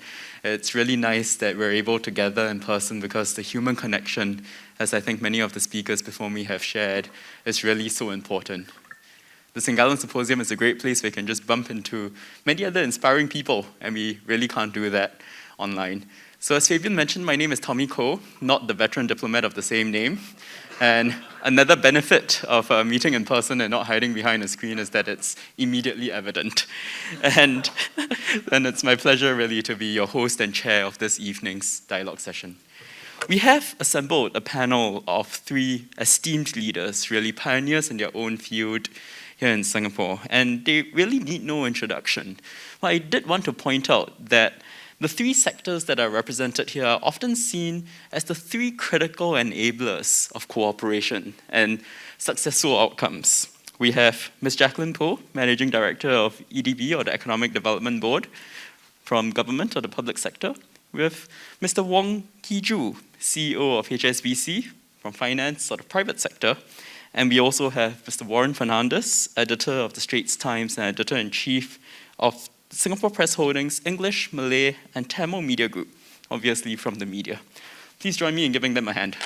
Speaker 15: It's really nice that we're able to gather in person because the human connection, as I think many of the speakers before me have shared, is really so important. The Gallen Symposium is a great place where you can just bump into many other inspiring people, and we really can't do that online. So as Fabian mentioned, my name is Tommy Koh, not the veteran diplomat of the same name. And another benefit of meeting in person and not hiding behind a screen is that it's immediately evident. And it's my pleasure really to be your host and chair of this evening's dialogue session. We have assembled a panel of 3 esteemed leaders, really pioneers in their own field, here in Singapore, and they really need no introduction. But I did want to point out that the 3 sectors that are represented here are often seen as the 3 critical enablers of cooperation and successful outcomes. We have Ms Jacqueline Poh, Managing Director of EDB, or the Economic Development Board, from government or the public sector. We have Mr Wong Kee Joo, CEO of HSBC, from finance or the private sector. And we also have Mr Warren Fernandez, editor of the Straits Times and editor-in-chief of Singapore Press Holdings, English, Malay, and Tamil Media Group, obviously from the media. Please join me in giving them a hand.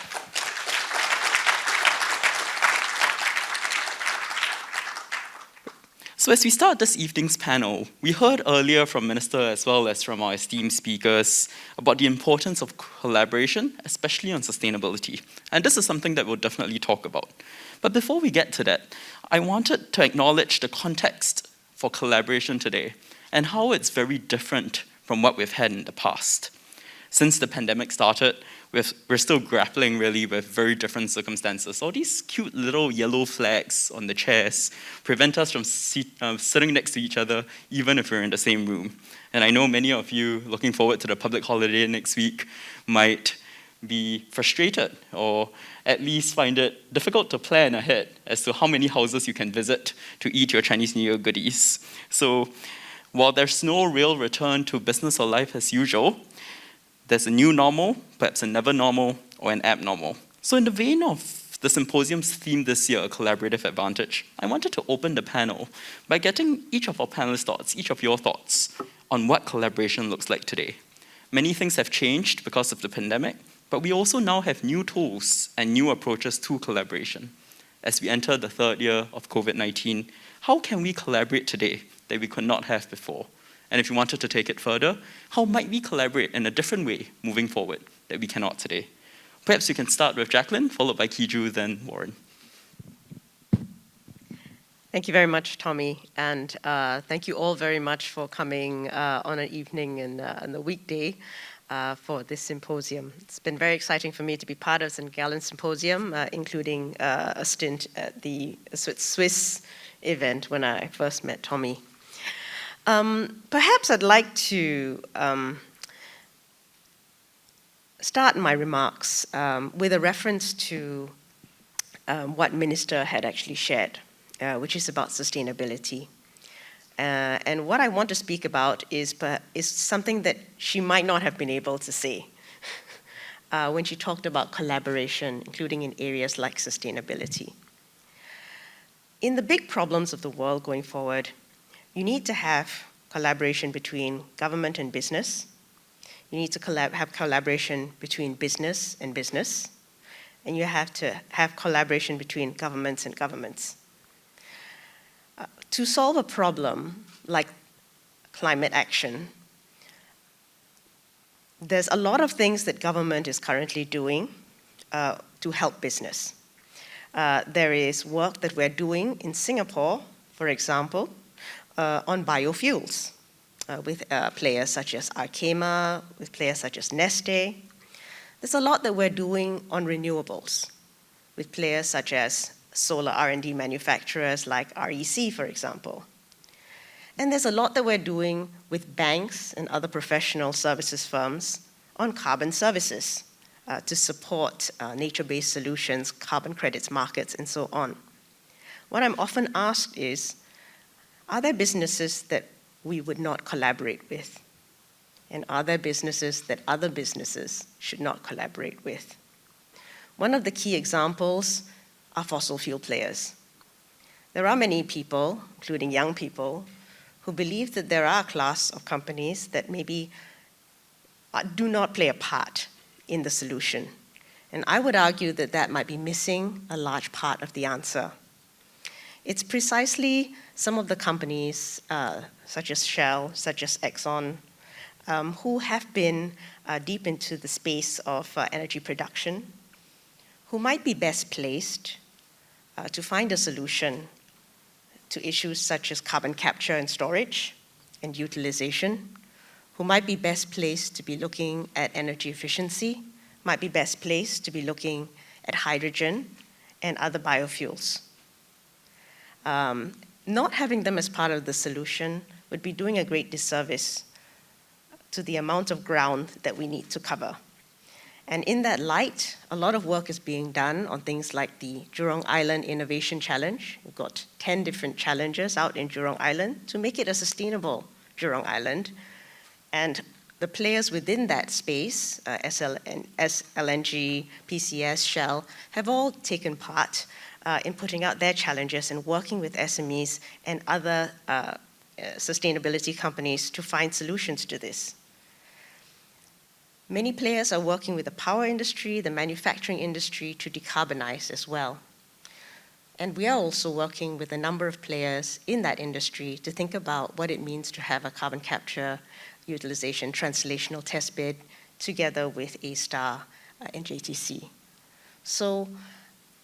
Speaker 15: So as we start this evening's panel, we heard earlier from Minister as well as from our esteemed speakers about the importance of collaboration, especially on sustainability. And this is something that we'll definitely talk about. But before we get to that, I wanted to acknowledge the context for collaboration today and how it's very different from what we've had in the past. Since the pandemic started, we're still grappling really with very different circumstances. All these cute little yellow flags on the chairs prevent us from sitting next to each other, even if we're in the same room. And I know many of you looking forward to the public holiday next week might be frustrated or at least find it difficult to plan ahead as to how many houses you can visit to eat your Chinese New Year goodies. So while there's no real return to business or life as usual, there's a new normal, perhaps a never normal, or an abnormal. So in the vein of the symposium's theme this year, a collaborative advantage, I wanted to open the panel by getting each of our panelists' thoughts, each of your thoughts, on what collaboration looks like today. Many things have changed because of the pandemic, but we also now have new tools and new approaches to collaboration. As we enter the 3rd year of COVID-19, how can we collaborate today that we could not have before? And if you wanted to take it further, how might we collaborate in a different way moving forward that we cannot today? Perhaps you can start with Jacqueline, followed by Kee Joo, then Warren.
Speaker 16: Thank you very much, Tommy, and thank you all very much for coming on an evening and the weekday for this symposium. It's been very exciting for me to be part of the Gallen Symposium, including a stint at the Swiss event when I first met Tommy. Perhaps I'd like to start my remarks with a reference to what Minister had actually shared, which is about sustainability. And what I want to speak about is something that she might not have been able to say when she talked about collaboration, including in areas like sustainability. In the big problems of the world going forward, you need to have collaboration between government and business. You need to have collaboration between business and business. And you have to have collaboration between governments and governments. To solve a problem like climate action, there's a lot of things that government is currently doing to help business. There is work that we're doing in Singapore, for example, on biofuels with players such as Arkema, with players such as Neste. There's a lot that we're doing on renewables with players such as solar R&D manufacturers like REC, for example. And there's a lot that we're doing with banks and other professional services firms on carbon services to support nature-based solutions, carbon credits markets, and so on. What I'm often asked is, are there businesses that we would not collaborate with? And are there businesses that other businesses should not collaborate with? One of the key examples are fossil fuel players. There are many people, including young people, who believe that there are a class of companies that maybe do not play a part in the solution. And I would argue that that might be missing a large part of the answer. It's precisely some of the companies, such as Shell, such as Exxon, who have been deep into the space of energy production, who might be best placed to find a solution to issues such as carbon capture and storage and utilization, who might be best placed to be looking at energy efficiency, might be best placed to be looking at hydrogen and other biofuels. Not having them as part of the solution would be doing a great disservice to the amount of ground that we need to cover. And in that light, a lot of work is being done on things like the Jurong Island Innovation Challenge. We've got 10 different challenges out in Jurong Island to make it a sustainable Jurong Island. And the players within that space, SLNG, PCS, Shell, have all taken part in putting out their challenges and working with SMEs and other sustainability companies to find solutions to this. Many players are working with the power industry, the manufacturing industry to decarbonize as well. And we are also working with a number of players in that industry to think about what it means to have a carbon capture utilization translational test bed together with A-Star and JTC. So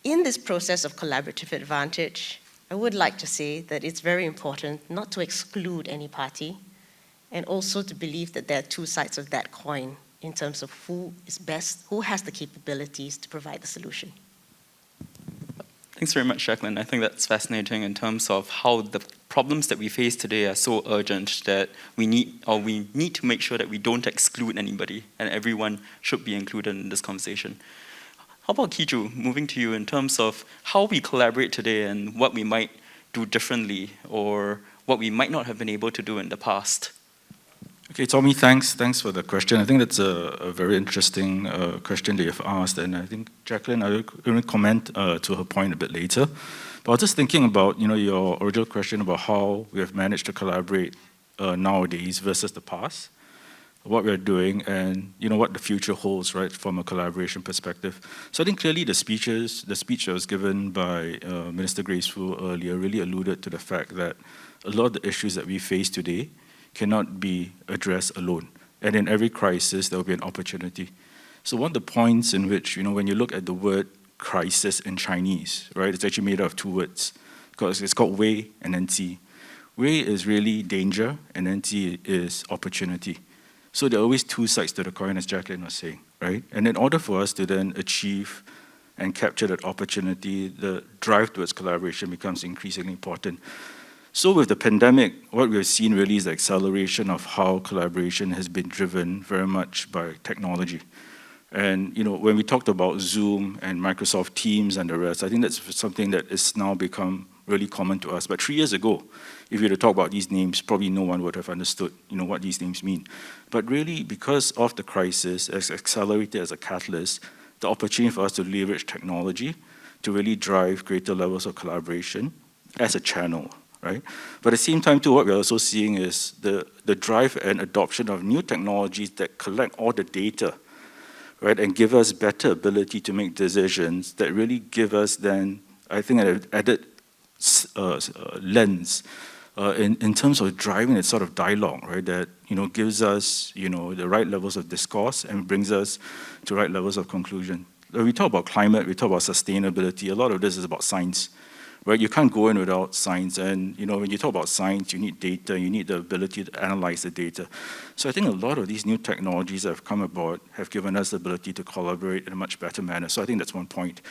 Speaker 16: in this process of collaborative advantage, I would like to say that it's very important not to exclude any party and also to believe that there are two sides of that coin in terms of who is best, who has the capabilities to provide the solution.
Speaker 15: Thanks very much, Jacqueline. I think that's fascinating in terms of how the problems that we face today are so urgent that we need to make sure that we don't exclude anybody and everyone should be included in this conversation. How about Kee Joo, moving to you in terms of how we collaborate today and what we might do differently or what we might not have been able to do in the past?
Speaker 17: Okay, Tommy, thanks for the question. I think that's a very interesting question that you've asked, and I think, Jacqueline, I'll only comment to her point a bit later. But I was just thinking about your original question about how we have managed to collaborate nowadays versus the past, what we're doing, and what the future holds, right, from a collaboration perspective. So I think clearly the speech that was given by Minister Grace Fu earlier really alluded to the fact that a lot of the issues that we face today cannot be addressed alone. And in every crisis, there will be an opportunity. So one of the points in which, when you look at the word crisis in Chinese, right, it's actually made out of two words. It's called wei and then ti. Wei is really danger, and then ti is opportunity. So there are always two sides to the coin, as Jacqueline was saying, right? And in order for us to then achieve and capture that opportunity, the drive towards collaboration becomes increasingly important. So with the pandemic, what we've seen really is the acceleration of how collaboration has been driven very much by technology, And when we talked about Zoom and Microsoft Teams and the rest, I think that's something that has now become really common to us. But 3 years ago, if you were to talk about these names, probably no one would have understood what these names mean. But really, because of the crisis, as accelerated as a catalyst, the opportunity for us to leverage technology to really drive greater levels of collaboration as a channel, right? But at the same time, too, what we're also seeing is the drive and adoption of new technologies that collect all the data, right, and give us better ability to make decisions that really give us then, I think, an added lens in terms of driving that sort of dialogue, right, that gives us the right levels of discourse and brings us to right levels of conclusion. When we talk about climate, we talk about sustainability. A lot of this is about science, right? You can't go in without science, and when you talk about science, you need data, you need the ability to analyze the data. So I think a lot of these new technologies that have come about have given us the ability to collaborate in a much better manner. So I think that's one point.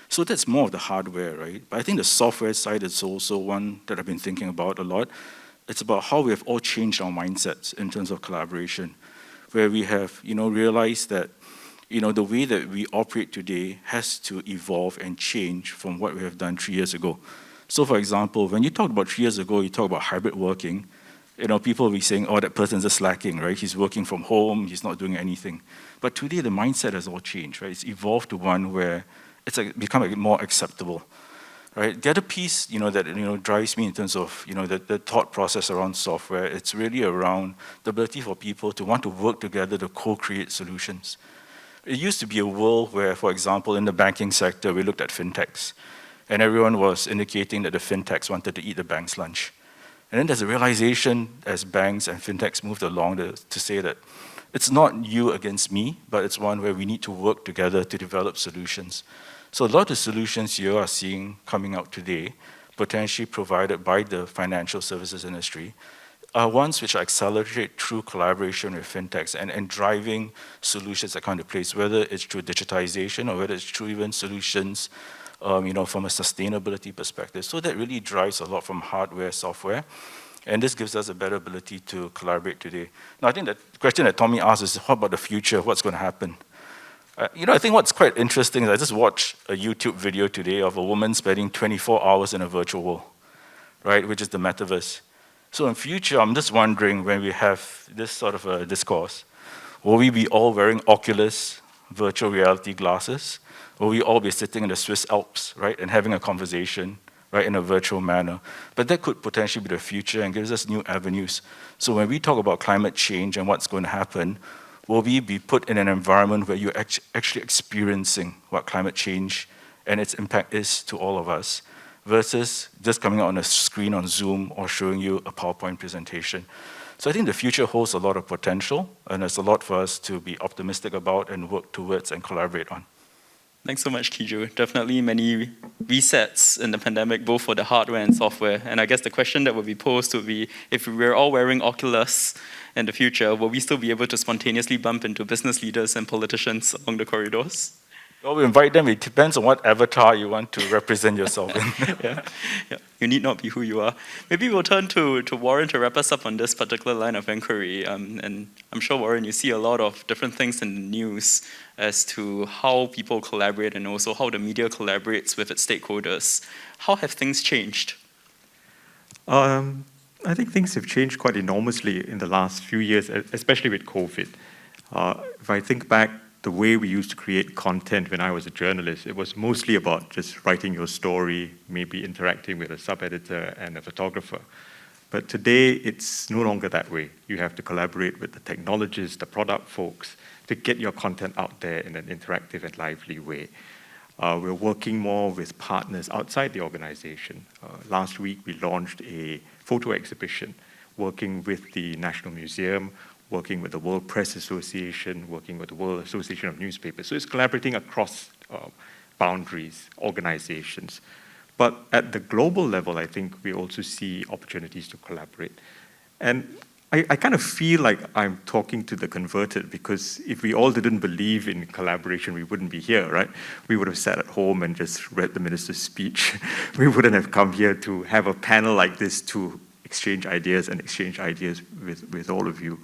Speaker 17: So that's more of the hardware, right? But I think the software side is also one that I've been thinking about a lot. It's about how we have all changed our mindsets in terms of collaboration, where we have, realized that, the way that we operate today has to evolve and change from what we have done 3 years ago. So for example, when you talk about 3 years ago, you talk about hybrid working, people will be saying, oh, that person's just slacking, right? He's working from home, he's not doing anything. But today, the mindset has all changed, right? It's evolved to one where it's become more acceptable, right? The other piece, that drives me in terms of the thought process around software. It's really around the ability for people to want to work together to co-create solutions. It used to be a world where, for example, in the banking sector, we looked at fintechs, and everyone was indicating that the fintechs wanted to eat the bank's lunch. And then there's a realization as banks and fintechs moved along to say that it's not you against me, but it's one where we need to work together to develop solutions. So a lot of the solutions you are seeing coming out today, potentially provided by the financial services industry, are ones which are accelerated through collaboration with fintechs and driving solutions that come into place, whether it's through digitization or whether it's through even solutions from a sustainability perspective. So that really drives a lot from hardware, software, and this gives us a better ability to collaborate today. Now, I think the question that Tommy asked is, how about the future? What's going to happen? I think what's quite interesting is I just watched a YouTube video today of a woman spending 24 hours in a virtual world, right, which is the metaverse. So in future, I'm just wondering, when we have this sort of a discourse, will we be all wearing Oculus virtual reality glasses? Will we all be sitting in the Swiss Alps, right, and having a conversation, right, in a virtual manner? But that could potentially be the future and gives us new avenues. So when we talk about climate change and what's going to happen, will we be put in an environment where you're actually experiencing what climate change and its impact is to all of us, versus just coming out on a screen on Zoom or showing you a PowerPoint presentation? So I think the future holds a lot of potential, and there's a lot for us to be optimistic about and work towards and collaborate on.
Speaker 15: Thanks so much, Kee Joo. Definitely many resets in the pandemic, both for the hardware and software. And I guess the question that would be posed would be, if we're all wearing Oculus in the future, will we still be able to spontaneously bump into business leaders and politicians along the corridors?
Speaker 17: Well, we invite them. It depends on what avatar you want to represent yourself in.
Speaker 15: Yeah. You need not be who you are. Maybe we'll turn to Warren to wrap us up on this particular line of inquiry. And I'm sure, Warren, you see a lot of different things in the news as to how people collaborate and also how the media collaborates with its stakeholders. How have things changed?
Speaker 18: I think things have changed quite enormously in the last few years, especially with COVID. If I think back, the way we used to create content when I was a journalist, it was mostly about just writing your story, maybe interacting with a sub-editor and a photographer. But today, it's no longer that way. You have to collaborate with the technologists, the product folks, to get your content out there in an interactive and lively way. We're working more with partners outside the organization. Last week, we launched a photo exhibition, working with the National Museum, working with the World Press Association, working with the World Association of Newspapers. So it's collaborating across boundaries, organizations. But at the global level, I think we also see opportunities to collaborate. And I kind of feel like I'm talking to the converted, because if we all didn't believe in collaboration, we wouldn't be here, right? We would have sat at home and just read the minister's speech. We wouldn't have come here to have a panel like this to exchange ideas with all of you.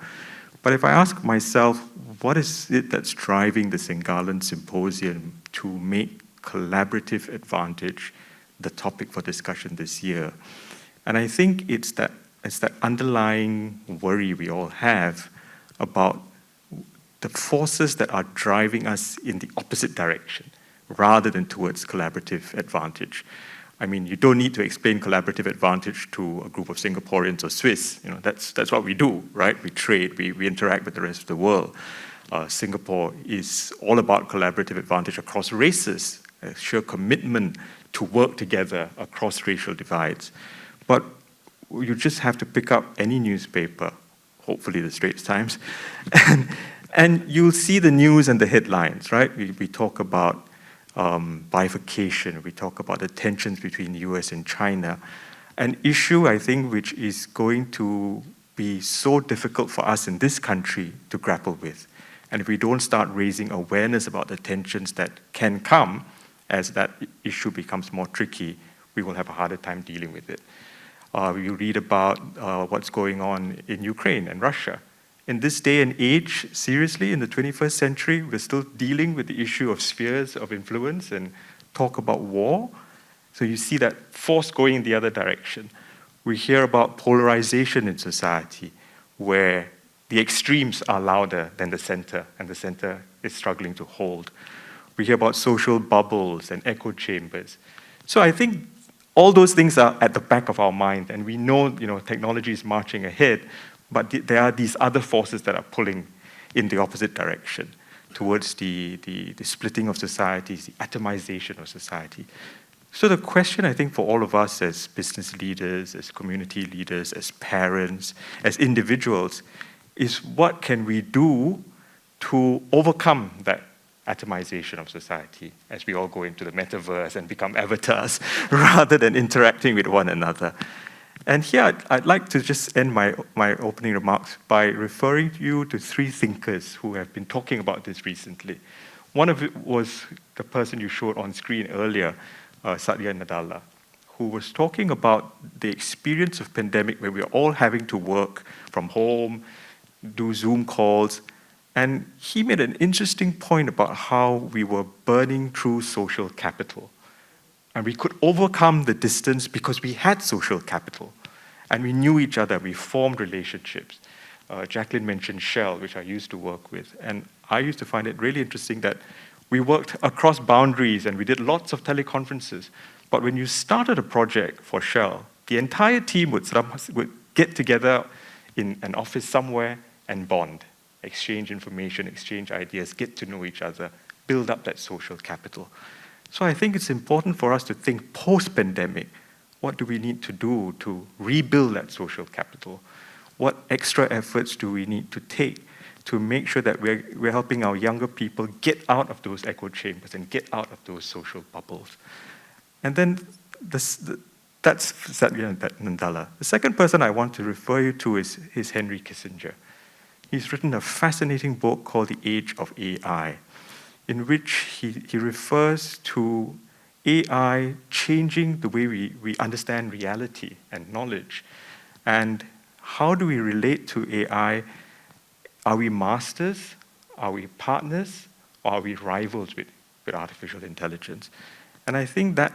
Speaker 18: But if I ask myself, what is it that's driving the Gallen Symposium to make collaborative advantage the topic for discussion this year? And I think it's that underlying worry we all have about the forces that are driving us in the opposite direction rather than towards collaborative advantage. I mean, you don't need to explain collaborative advantage to a group of Singaporeans or Swiss. You know, that's what we do, right? We trade, we interact with the rest of the world. Singapore is all about collaborative advantage across races, a sheer commitment to work together across racial divides. But you just have to pick up any newspaper, hopefully the Straits Times, and you'll see the news and the headlines, right? We talk about bifurcation, we talk about the tensions between the US and China. An issue, I think, which is going to be so difficult for us in this country to grapple with. And if we don't start raising awareness about the tensions that can come as that issue becomes more tricky, we will have a harder time dealing with it. You read about what's going on in Ukraine and Russia. In this day and age, seriously, in the 21st century, we're still dealing with the issue of spheres of influence and talk about war. So you see that force going in the other direction. We hear about polarization in society, where the extremes are louder than the center, and the center is struggling to hold. We hear about social bubbles and echo chambers. So I think all those things are at the back of our mind, and we know, technology is marching ahead, but there are these other forces that are pulling in the opposite direction towards the splitting of societies, the atomization of society. So the question, I think, for all of us as business leaders, as community leaders, as parents, as individuals, is what can we do to overcome that atomization of society as we all go into the metaverse and become avatars rather than interacting with one another. And here, I'd like to just end my opening remarks by referring you to three thinkers who have been talking about this recently. One of it was the person you showed on screen earlier, Satya Nadella, who was talking about the experience of pandemic where we're all having to work from home, do Zoom calls, and he made an interesting point about how we were burning through social capital. And we could overcome the distance because we had social capital. And we knew each other, we formed relationships. Jacqueline mentioned Shell, which I used to work with. And I used to find it really interesting that we worked across boundaries and we did lots of teleconferences. But when you started a project for Shell, the entire team would get together in an office somewhere and bond, exchange information, exchange ideas, get to know each other, build up that social capital. So I think it's important for us to think post-pandemic, what do we need to do to rebuild that social capital? What extra efforts do we need to take to make sure that we're helping our younger people get out of those echo chambers and get out of those social bubbles? And then that's Satya Nadella. The second person I want to refer you to is Henry Kissinger. He's written a fascinating book called The Age of AI, in which he refers to AI changing the way we understand reality and knowledge. And how do we relate to AI? Are we masters? Are we partners? Or are we rivals with artificial intelligence? And I think that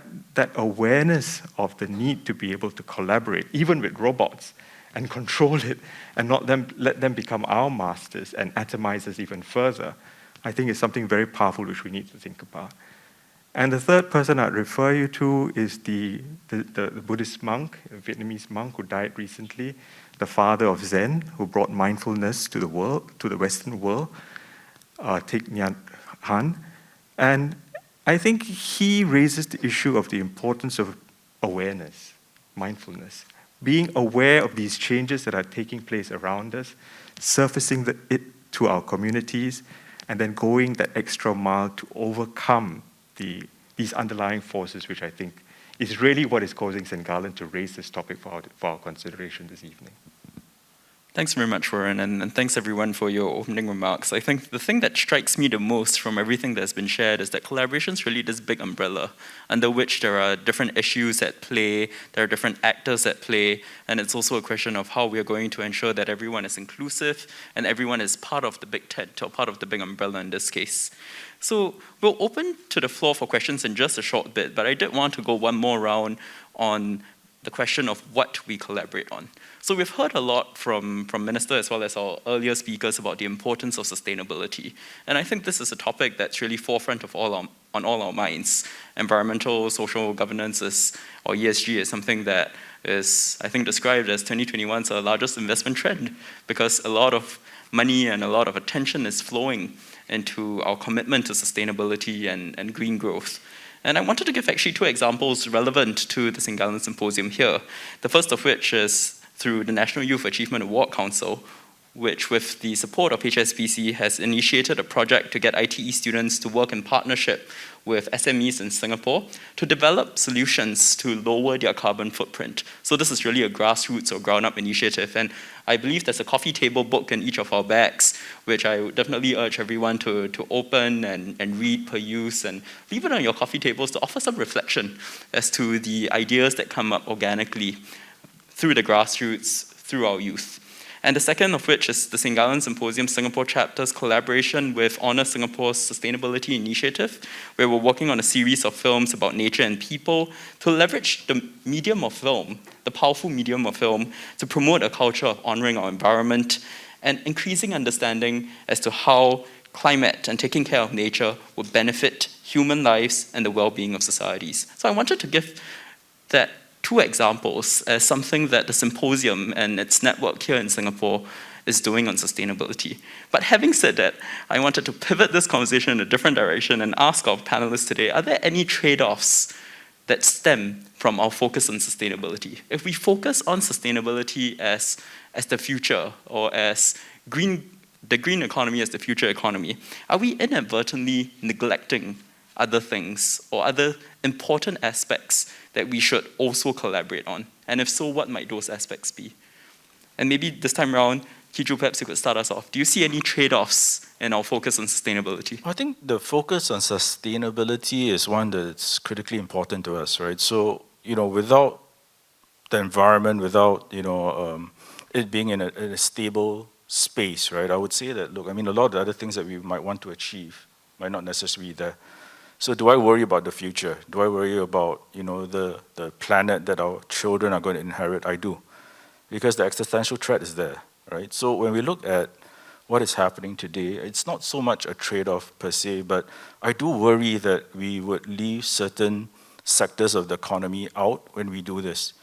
Speaker 18: awareness of the need to be able to collaborate, even with robots, and control it, and not let them become our masters and atomize us even further, I think is something very powerful which we need to think about. And the third person I'd refer you to is the Buddhist monk, a Vietnamese monk who died recently, the father of Zen, who brought mindfulness to the world, to the Western world, Thich Nhat Hanh. And I think he raises the issue of the importance of awareness, mindfulness, being aware of these changes that are taking place around us, surfacing it to our communities, and then going that extra mile to overcome these underlying forces, which I think is really what is causing St. Gallen to raise this topic for our consideration this evening.
Speaker 15: Thanks very much, Warren, and thanks everyone for your opening remarks. I think the thing that strikes me the most from everything that's been shared is that collaboration is really this big umbrella under which there are different issues at play, there are different actors at play, and it's also a question of how we are going to ensure that everyone is inclusive and everyone is part of the big tent, or part of the big umbrella in this case. So we'll open to the floor for questions in just a short bit, but I did want to go one more round on the question of what we collaborate on. So we've heard a lot from Minister as well as our earlier speakers about the importance of sustainability. And I think this is a topic that's really forefront of on all our minds. Environmental, social governance or ESG is something that is, I think, described as 2021's largest investment trend, because a lot of money and a lot of attention is flowing into our commitment to sustainability and green growth. And I wanted to give actually two examples relevant to the Gallen Symposium here. The first of which is through the National Youth Achievement Award Council, which with the support of HSBC has initiated a project to get ITE students to work in partnership with SMEs in Singapore to develop solutions to lower their carbon footprint. So this is really a grassroots or ground-up initiative, and I believe there's a coffee table book in each of our bags, which I would definitely urge everyone to open and read per use, and leave it on your coffee tables to offer some reflection as to the ideas that come up organically through the grassroots, through our youth. And the second of which is the Gallen Symposium Singapore Chapter's collaboration with Honour Singapore's Sustainability Initiative, where we're working on a series of films about nature and people to leverage the medium of film, the powerful medium of film, to promote a culture of honouring our environment and increasing understanding as to how climate and taking care of nature will benefit human lives and the well-being of societies. So I wanted to give that two examples as something that the symposium and its network here in Singapore is doing on sustainability. But having said that, I wanted to pivot this conversation in a different direction and ask our panelists today, are there any trade-offs that stem from our focus on sustainability? If we focus on sustainability as the future, or as the green economy as the future economy, are we inadvertently neglecting other things or other important aspects that we should also collaborate on? And if so, what might those aspects be? And maybe this time around, Kee Joo, perhaps you could start us off. Do you see any trade-offs in our focus on sustainability?
Speaker 17: I think the focus on sustainability is one that's critically important to us, right? So, without the environment, without, it being in a stable space, right? I would say that, look, a lot of the other things that we might want to achieve might not necessarily be there. So do I worry about the future? Do I worry about, the planet that our children are going to inherit? I do. Because the existential threat is there, right? So when we look at what is happening today, it's not so much a trade-off per se, but I do worry that we would leave certain sectors of the economy out when we do this,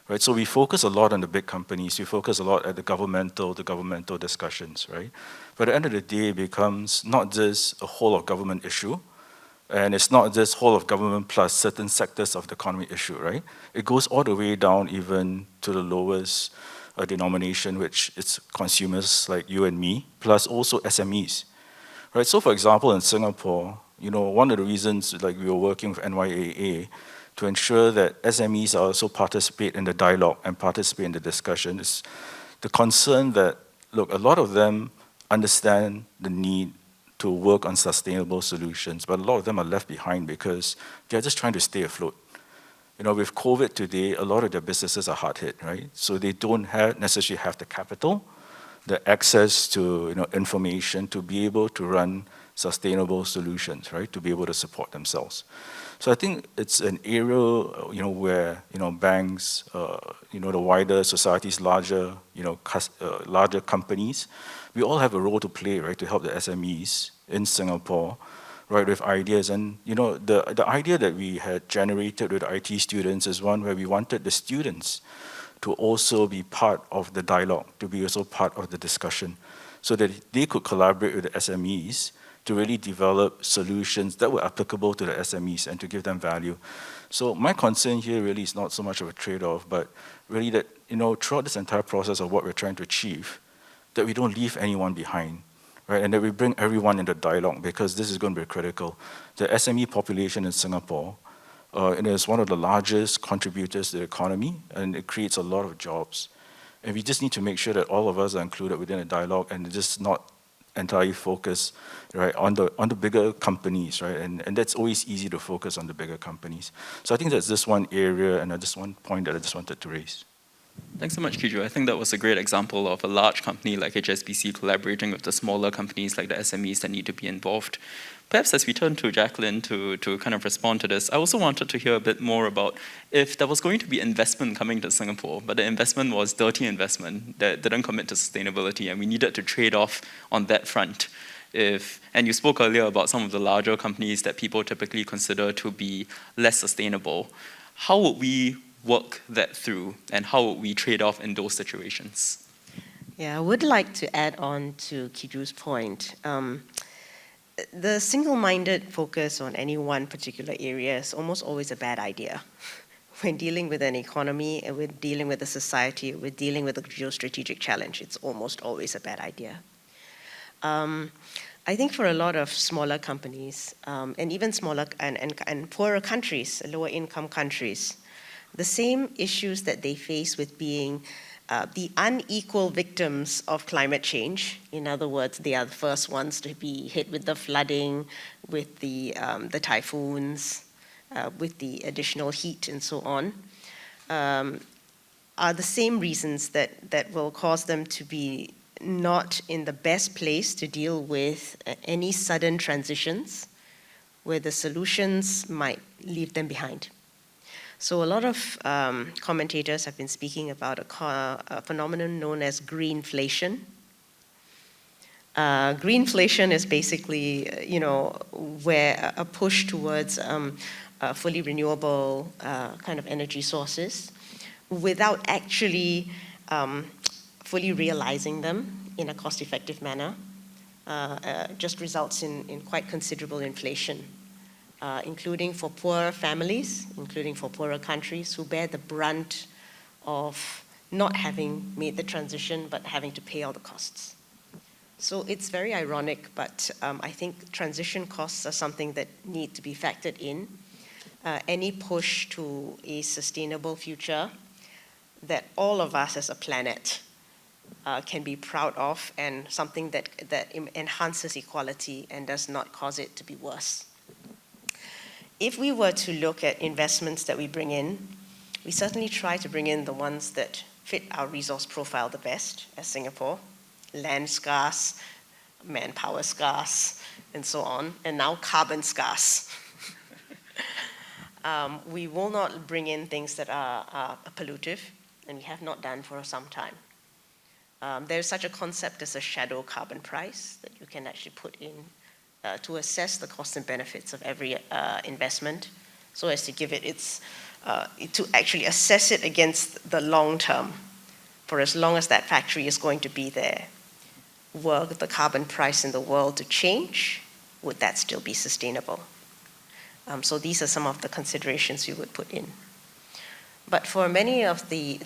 Speaker 17: right? So we focus a lot on the big companies, we focus a lot at the governmental discussions, right? But at the end of the day, it becomes not just a whole of government issue, and it's not just whole of government plus certain sectors of the economy issue, right? It goes all the way down even to the lowest denomination, which is consumers like you and me, plus also SMEs, right? So for example, in Singapore, one of the reasons like we were working with NYAA to ensure that SMEs also participate in the dialogue and participate in the discussion is the concern that, look, a lot of them understand the need to work on sustainable solutions, but a lot of them are left behind because they're just trying to stay afloat. With COVID today, a lot of their businesses are hard hit, right? So they don't necessarily have the capital, the access to information to be able to run sustainable solutions, right? To be able to support themselves. So I think it's an area, where banks, the wider societies, larger companies, we all have a role to play, right, to help the SMEs in Singapore, right, with ideas. And the idea that we had generated with IT students is one where we wanted the students to also be part of the dialogue, to be also part of the discussion, so that they could collaborate with the SMEs to really develop solutions that were applicable to the SMEs and to give them value. So my concern here really is not so much of a trade-off, but really that, throughout this entire process of what we're trying to achieve, that we don't leave anyone behind, right? And that we bring everyone into dialogue, because this is going to be critical. The SME population in Singapore it is one of the largest contributors to the economy, and it creates a lot of jobs. And we just need to make sure that all of us are included within a dialogue and just not entirely focus, right, on the bigger companies, right? And that's always easy to focus on the bigger companies. So I think that's just one area and just one point that I just wanted to raise.
Speaker 15: Thanks so much, Kee Joo. I think that was a great example of a large company like HSBC collaborating with the smaller companies like the SMEs that need to be involved. Perhaps as we turn to Jacqueline to kind of respond to this, I also wanted to hear a bit more about if there was going to be investment coming to Singapore, but the investment was dirty investment that didn't commit to sustainability, and we needed to trade off on that front. And you spoke earlier about some of the larger companies that people typically consider to be less sustainable. How would we work that through, and how would we trade off in those situations?
Speaker 16: Yeah, I would like to add on to Kee Joo's point. The single-minded focus on any one particular area is almost always a bad idea. When dealing with an economy, and we're dealing with a society, we're dealing with a geostrategic challenge, it's almost always a bad idea. I think for a lot of smaller companies, and even smaller and poorer countries, lower income countries, the same issues that they face with being the unequal victims of climate change. In other words, they are the first ones to be hit with the flooding, with the typhoons, with the additional heat and so on, are the same reasons that will cause them to be not in the best place to deal with any sudden transitions where the solutions might leave them behind. So a lot of commentators have been speaking about a phenomenon known as greenflation. Greenflation is basically, where a push towards fully renewable kind of energy sources without actually fully realizing them in a cost-effective manner just results in quite considerable inflation. Including for poor families, including for poorer countries who bear the brunt of not having made the transition but having to pay all the costs. So it's very ironic, but I think transition costs are something that need to be factored in. Any push to a sustainable future that all of us as a planet can be proud of, and something that enhances equality and does not cause it to be worse. If we were to look at investments that we bring in, we certainly try to bring in the ones that fit our resource profile the best as Singapore, land scarce, manpower scarce, and so on, and now carbon scarce. We will not bring in things that are pollutive, and we have not done for some time. There's such a concept as a shadow carbon price that you can actually put in to assess the costs and benefits of every investment, so as to give it to actually assess it against the long term. For as long as that factory is going to be there, were the carbon price in the world to change, would that still be sustainable? So these are some of the considerations you would put in. But for many of the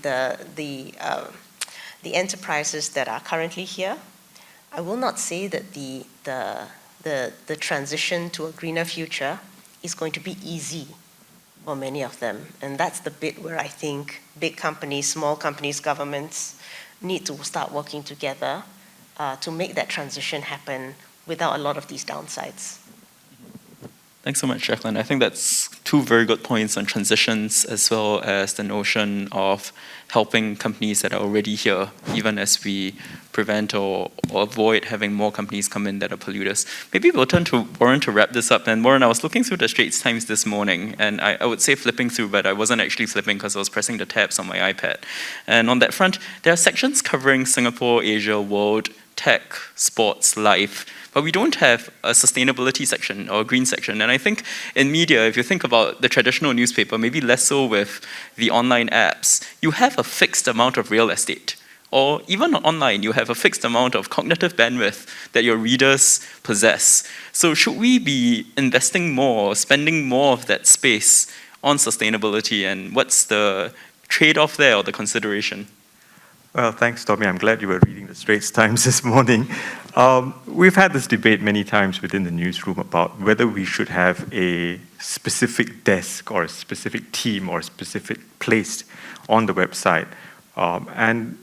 Speaker 16: enterprises that are currently here, I will not say that the transition to a greener future is going to be easy for many of them. And that's the bit where I think big companies, small companies, governments need to start working together to make that transition happen without a lot of these downsides.
Speaker 15: Thanks so much, Jacqueline. I think that's two very good points on transitions, as well as the notion of helping companies that are already here, even as we prevent or avoid having more companies come in that are polluters. Maybe we'll turn to Warren to wrap this up. And Warren, I was looking through the Straits Times this morning, and I would say flipping through, but I wasn't actually flipping because I was pressing the tabs on my iPad. And on that front, there are sections covering Singapore, Asia, world, tech, sports, life, but we don't have a sustainability section or a green section. And I think in media, if you think about the traditional newspaper, maybe less so with the online apps, you have a fixed amount of real estate. Or even online, you have a fixed amount of cognitive bandwidth that your readers possess. So should we be investing more, spending more of that space on sustainability? And what's the trade-off there or the consideration?
Speaker 18: Well, thanks, Tommy. I'm glad you were reading the Straits Times this morning. We've had this debate many times within the newsroom about whether we should have a specific desk or a specific team or a specific place on the website. And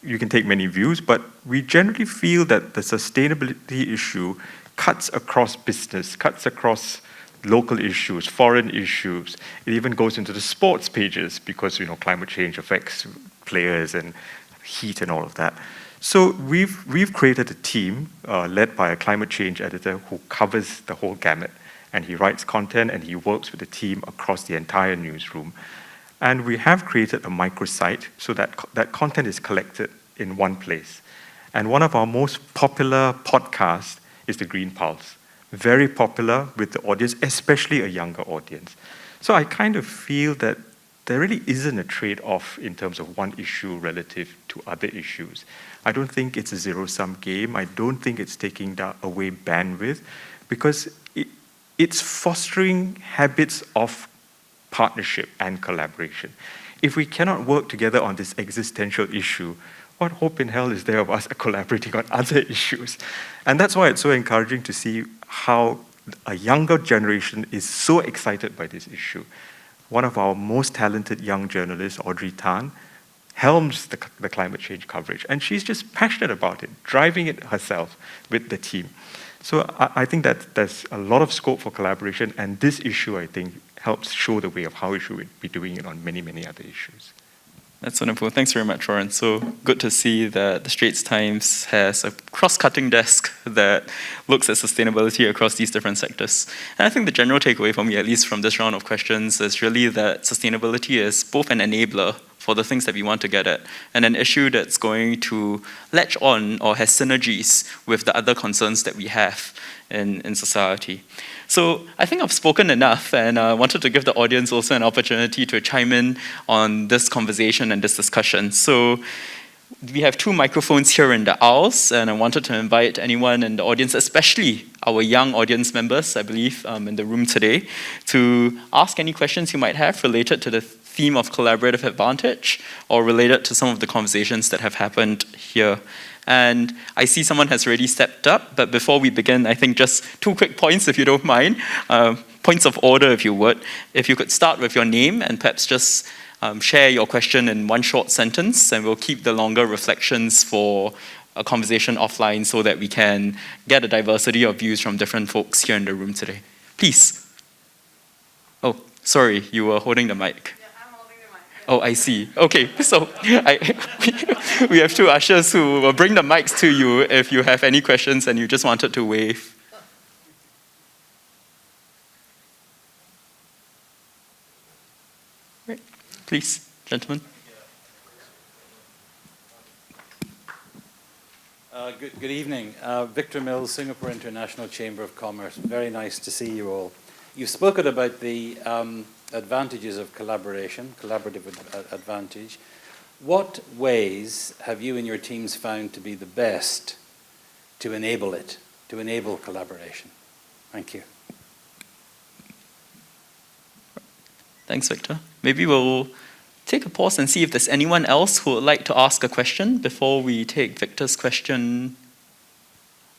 Speaker 18: you can take many views, but we generally feel that the sustainability issue cuts across business, cuts across local issues, foreign issues. It even goes into the sports pages because, climate change affects players and heat and all of that. So we've created a team led by a climate change editor who covers the whole gamut, and he writes content and he works with the team across the entire newsroom. And we have created a microsite so that that content is collected in one place. And one of our most popular podcasts is the Green Pulse. Very popular with the audience, especially a younger audience. So I kind of feel that there really isn't a trade-off in terms of one issue relative to other issues. I don't think it's a zero-sum game. I don't think it's taking away bandwidth, because it's fostering habits of partnership and collaboration. If we cannot work together on this existential issue, what hope in hell is there of us collaborating on other issues? And that's why it's so encouraging to see how a younger generation is so excited by this issue. One of our most talented young journalists, Audrey Tan, helms the climate change coverage, and she's just passionate about it, driving it herself with the team. So I think that there's a lot of scope for collaboration, and this issue, I think, helps show the way of how we should be doing it on many, many other issues.
Speaker 15: That's wonderful. Thanks very much, Warren. So good to see that the Straits Times has a cross-cutting desk that looks at sustainability across these different sectors. And I think the general takeaway for me, at least from this round of questions, is really that sustainability is both an enabler for the things that we want to get at, and an issue that's going to latch on or has synergies with the other concerns that we have in society. So I think I've spoken enough, and I wanted to give the audience also an opportunity to chime in on this conversation and this discussion. So we have 2 microphones here in the aisles, and I wanted to invite anyone in the audience, especially our young audience members, I believe, in the room today, to ask any questions you might have related to the theme of collaborative advantage or related to some of the conversations that have happened here. And I see someone has already stepped up, but before we begin, I think just 2 quick points, if you don't mind. Points of order, if you would. If you could start with your name and perhaps just share your question in 1 short sentence, and we'll keep the longer reflections for a conversation offline so that we can get a diversity of views from different folks here in the room today. Please. Oh, sorry, you were holding the mic. Oh, I see. Okay, so we have 2 ushers who will bring the mics to you if you have any questions and you just wanted to wave. Right. Please, gentlemen.
Speaker 19: Good evening. Victor Mills, Singapore International Chamber of Commerce. Very nice to see you all. You've spoken about the advantages of collaboration, collaborative advantage. What ways have you and your teams found to be the best to enable it, to enable collaboration? Thank you.
Speaker 15: Thanks, Victor. Maybe we'll take a pause and see if there's anyone else who would like to ask a question before we take Victor's question.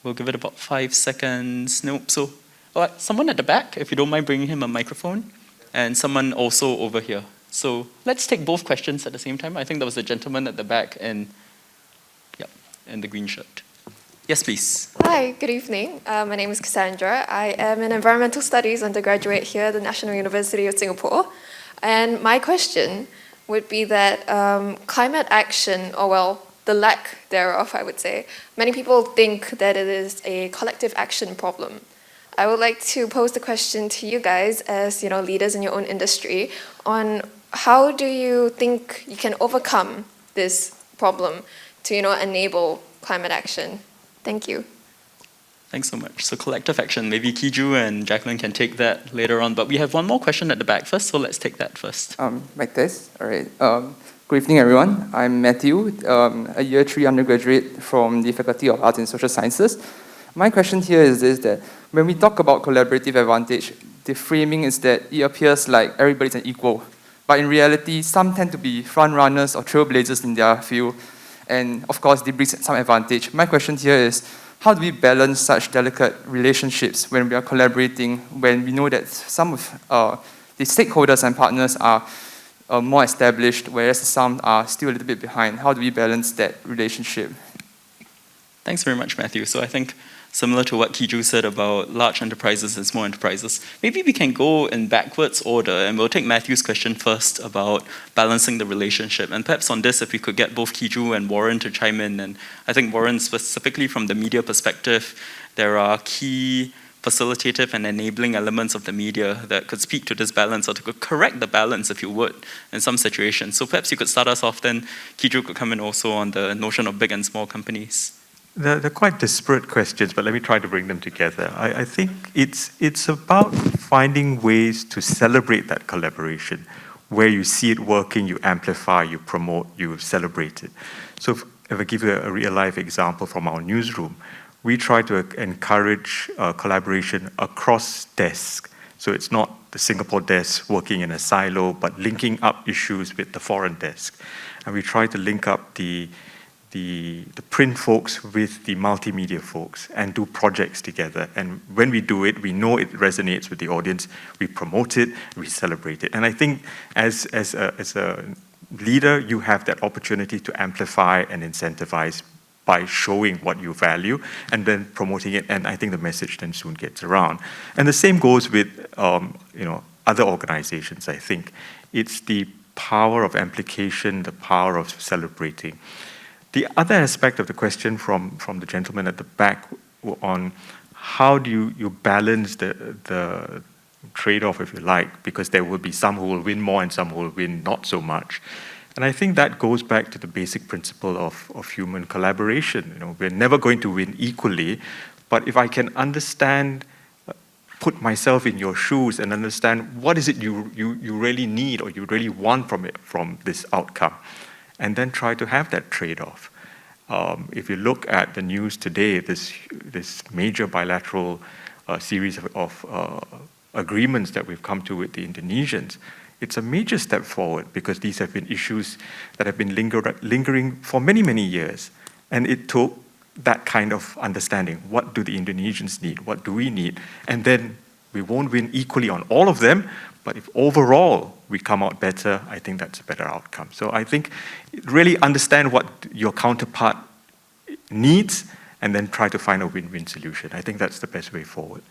Speaker 15: We'll give it about 5 seconds. Nope. So, someone at the back, if you don't mind bringing him a microphone, and someone also over here. So let's take both questions at the same time. I think there was a gentleman at the back in the green shirt. Yes, please.
Speaker 20: Hi, good evening. My name is Cassandra. I am an environmental studies undergraduate here at the National University of Singapore. And my question would be that climate action, or well, the lack thereof, I would say, many people think that it is a collective action problem. I would like to pose the question to you guys as leaders in your own industry on how do you think you can overcome this problem to enable climate action? Thank you.
Speaker 15: Thanks so much. So collective action, maybe Kee Joo and Jacqueline can take that later on, but we have 1 more question at the back first, so let's take that first.
Speaker 21: Like this, all right. Good evening, everyone. I'm Matthew, a year 3 undergraduate from the Faculty of Arts and Social Sciences. My question here is this, that when we talk about collaborative advantage, the framing is that it appears like everybody's an equal. But in reality, some tend to be front runners or trailblazers in their field. And of course, they bring some advantage. My question here is, how do we balance such delicate relationships when we are collaborating, when we know that some of the stakeholders and partners are more established, whereas some are still a little bit behind? How do we balance that relationship?
Speaker 15: Thanks very much, Matthew. So I think similar to what Kee Joo said about large enterprises and small enterprises, maybe we can go in backwards order, and we'll take Matthew's question first about balancing the relationship. And perhaps on this, if we could get both Kee Joo and Warren to chime in, and I think Warren, specifically from the media perspective, there are key facilitative and enabling elements of the media that could speak to this balance, or to correct the balance, if you would, in some situations. So perhaps you could start us off, then Kee Joo could come in also on the notion of big and small companies.
Speaker 18: They're quite disparate questions, but let me try to bring them together. I think it's about finding ways to celebrate that collaboration. Where you see it working, you amplify, you promote, you celebrate it. So if I give you a real-life example from our newsroom, we try to encourage collaboration across desks. So it's not the Singapore desk working in a silo, but linking up issues with the foreign desk. And we try to link up the print folks with the multimedia folks and do projects together. And when we do it, we know it resonates with the audience. We promote it, we celebrate it. And I think as a leader, you have that opportunity to amplify and incentivize by showing what you value and then promoting it. And I think the message then soon gets around. And the same goes with other organizations, I think. It's the power of amplification, the power of celebrating. The other aspect of the question from the gentleman at the back on how do you balance the trade-off, if you like, because there will be some who will win more and some who will win not so much. And I think that goes back to the basic principle of human collaboration. We're never going to win equally, but if I can understand, put myself in your shoes and understand what is it you really need or you really want from this outcome, and then try to have that trade-off. If you look at the news today, this major bilateral series of agreements that we've come to with the Indonesians, it's a major step forward because these have been issues that have been lingering for many, many years. And it took that kind of understanding. What do the Indonesians need? What do we need? And then we won't win equally on all of them, but if overall we come out better, I think that's a better outcome. So I think really understand what your counterpart needs and then try to find a win-win solution. I think that's the best way forward.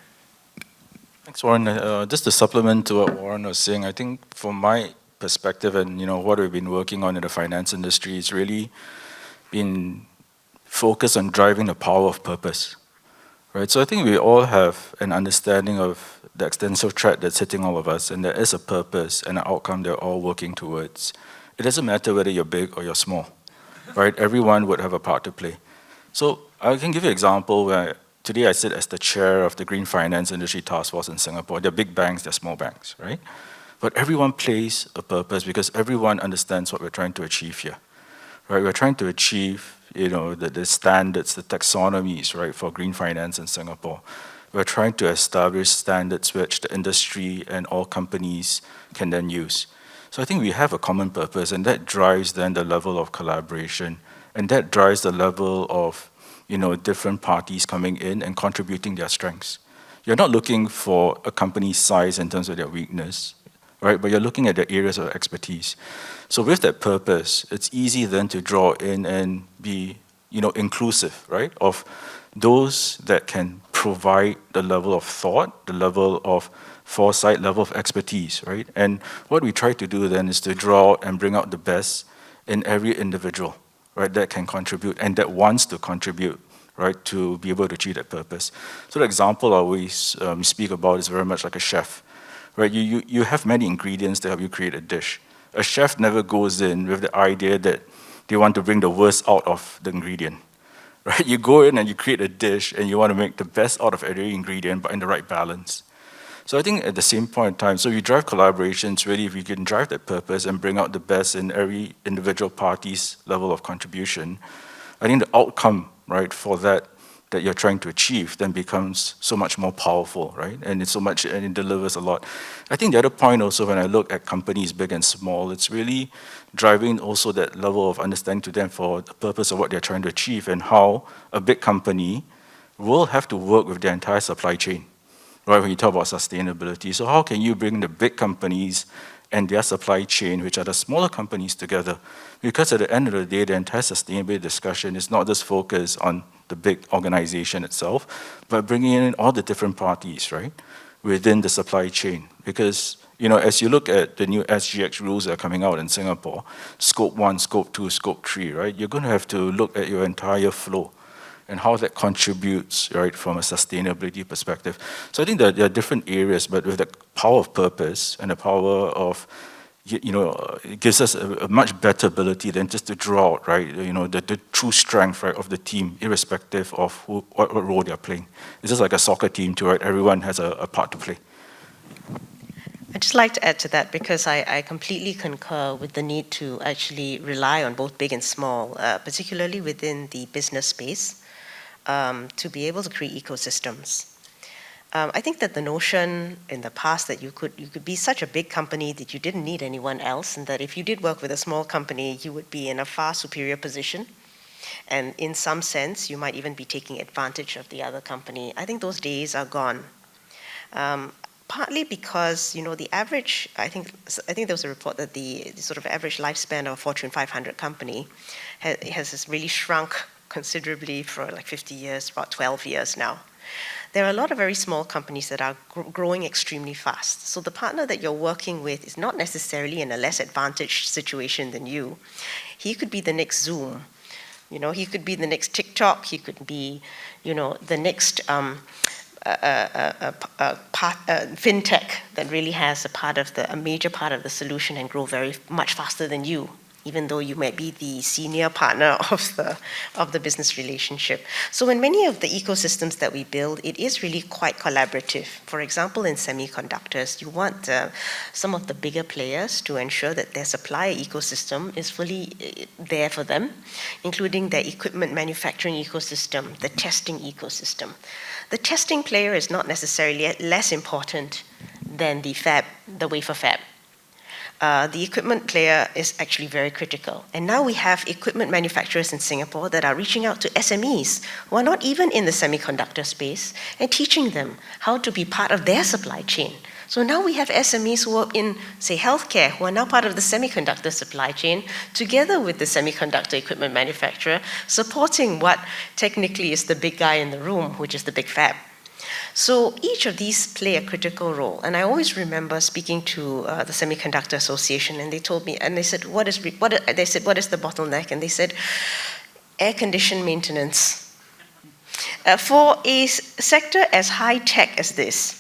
Speaker 17: Thanks, Warren. Just to supplement to what Warren was saying, I think from my perspective and what we've been working on in the finance industry is really been focused on driving the power of purpose. Right? So I think we all have an understanding of the existential threat that's hitting all of us, and there is a purpose and an outcome they're all working towards. It doesn't matter whether you're big or you're small, right? Everyone would have a part to play. So I can give you an example where today I sit as the chair of the Green Finance Industry Task Force in Singapore. They're big banks, they're small banks, right? But everyone plays a purpose because everyone understands what we're trying to achieve here, right? We're trying to achieve the standards, the taxonomies, right, for green finance in Singapore. We're trying to establish standards which the industry and all companies can then use. So I think we have a common purpose, and that drives then the level of collaboration, and that drives the level of different parties coming in and contributing their strengths. You're not looking for a company's size in terms of their weakness, right? But you're looking at the areas of expertise. So with that purpose, it's easy then to draw in and be, inclusive, right? Of those that can provide the level of thought, the level of foresight, level of expertise, right? And what we try to do then is to draw and bring out the best in every individual, right? That can contribute and that wants to contribute, right? To be able to achieve that purpose. So the example I always speak about is very much like a chef, right? You have many ingredients to help you create a dish. A chef never goes in with the idea that they want to bring the worst out of the ingredient, right? You go in and you create a dish and you want to make the best out of every ingredient, but in the right balance. So I think at the same point in time, so you drive collaborations, really, if you can drive that purpose and bring out the best in every individual party's level of contribution, I think the outcome, right, for that you're trying to achieve then becomes so much more powerful, right? And it delivers a lot. I think the other point also, when I look at companies big and small, it's really driving also that level of understanding to them for the purpose of what they're trying to achieve and how a big company will have to work with their entire supply chain, right? When you talk about sustainability. So how can you bring the big companies and their supply chain, which are the smaller companies together. Because at the end of the day, the entire sustainability discussion is not just focused on the big organization itself, but bringing in all the different parties, right, within the supply chain. Because, you know, as you look at the new SGX rules that are coming out in Singapore, scope 1, scope 2, scope 3, right, you're going to have to look at your entire flow and how that contributes, right, from a sustainability perspective. So I think that there are different areas, but with the power of purpose and the power of, you know, it gives us a much better ability than just to draw out, right, you know, the true strength, right, of the team, irrespective of what role they're playing. It's just like a soccer team too, right? Everyone has a part to play.
Speaker 16: I'd just like to add to that, because I completely concur with the need to actually rely on both big and small, particularly within the business space, to be able to create ecosystems. I think that the notion in the past that you could be such a big company that you didn't need anyone else, and that if you did work with a small company, you would be in a far superior position. And in some sense, you might even be taking advantage of the other company. I think those days are gone. Partly because, you know, the average, I think there was a report that the sort of average lifespan of a Fortune 500 company has really shrunk considerably for like 50 years, about 12 years now. There are a lot of very small companies that are growing extremely fast. So the partner that you're working with is not necessarily in a less advantaged situation than you. He could be the next Zoom. You know, he could be the next TikTok. He could be, you know, the next fintech that really has a major part of the solution and grow very much faster than you, even though you might be the senior partner of the business relationship. So in many of the ecosystems that we build, it is really quite collaborative. For example, in semiconductors, you want some of the bigger players to ensure that their supply ecosystem is fully there for them, including their equipment manufacturing ecosystem, the testing ecosystem. The testing player is not necessarily less important than the wafer fab. The equipment player is actually very critical. And now we have equipment manufacturers in Singapore that are reaching out to SMEs who are not even in the semiconductor space and teaching them how to be part of their supply chain. So now we have SMEs who are in, say, healthcare, who are now part of the semiconductor supply chain, together with the semiconductor equipment manufacturer, supporting what technically is the big guy in the room, which is the big fab. So each of these play a critical role. And I always remember speaking to the Semiconductor Association, and they told me, and they said, what is the bottleneck? And they said, air condition maintenance. For a sector as high tech as this,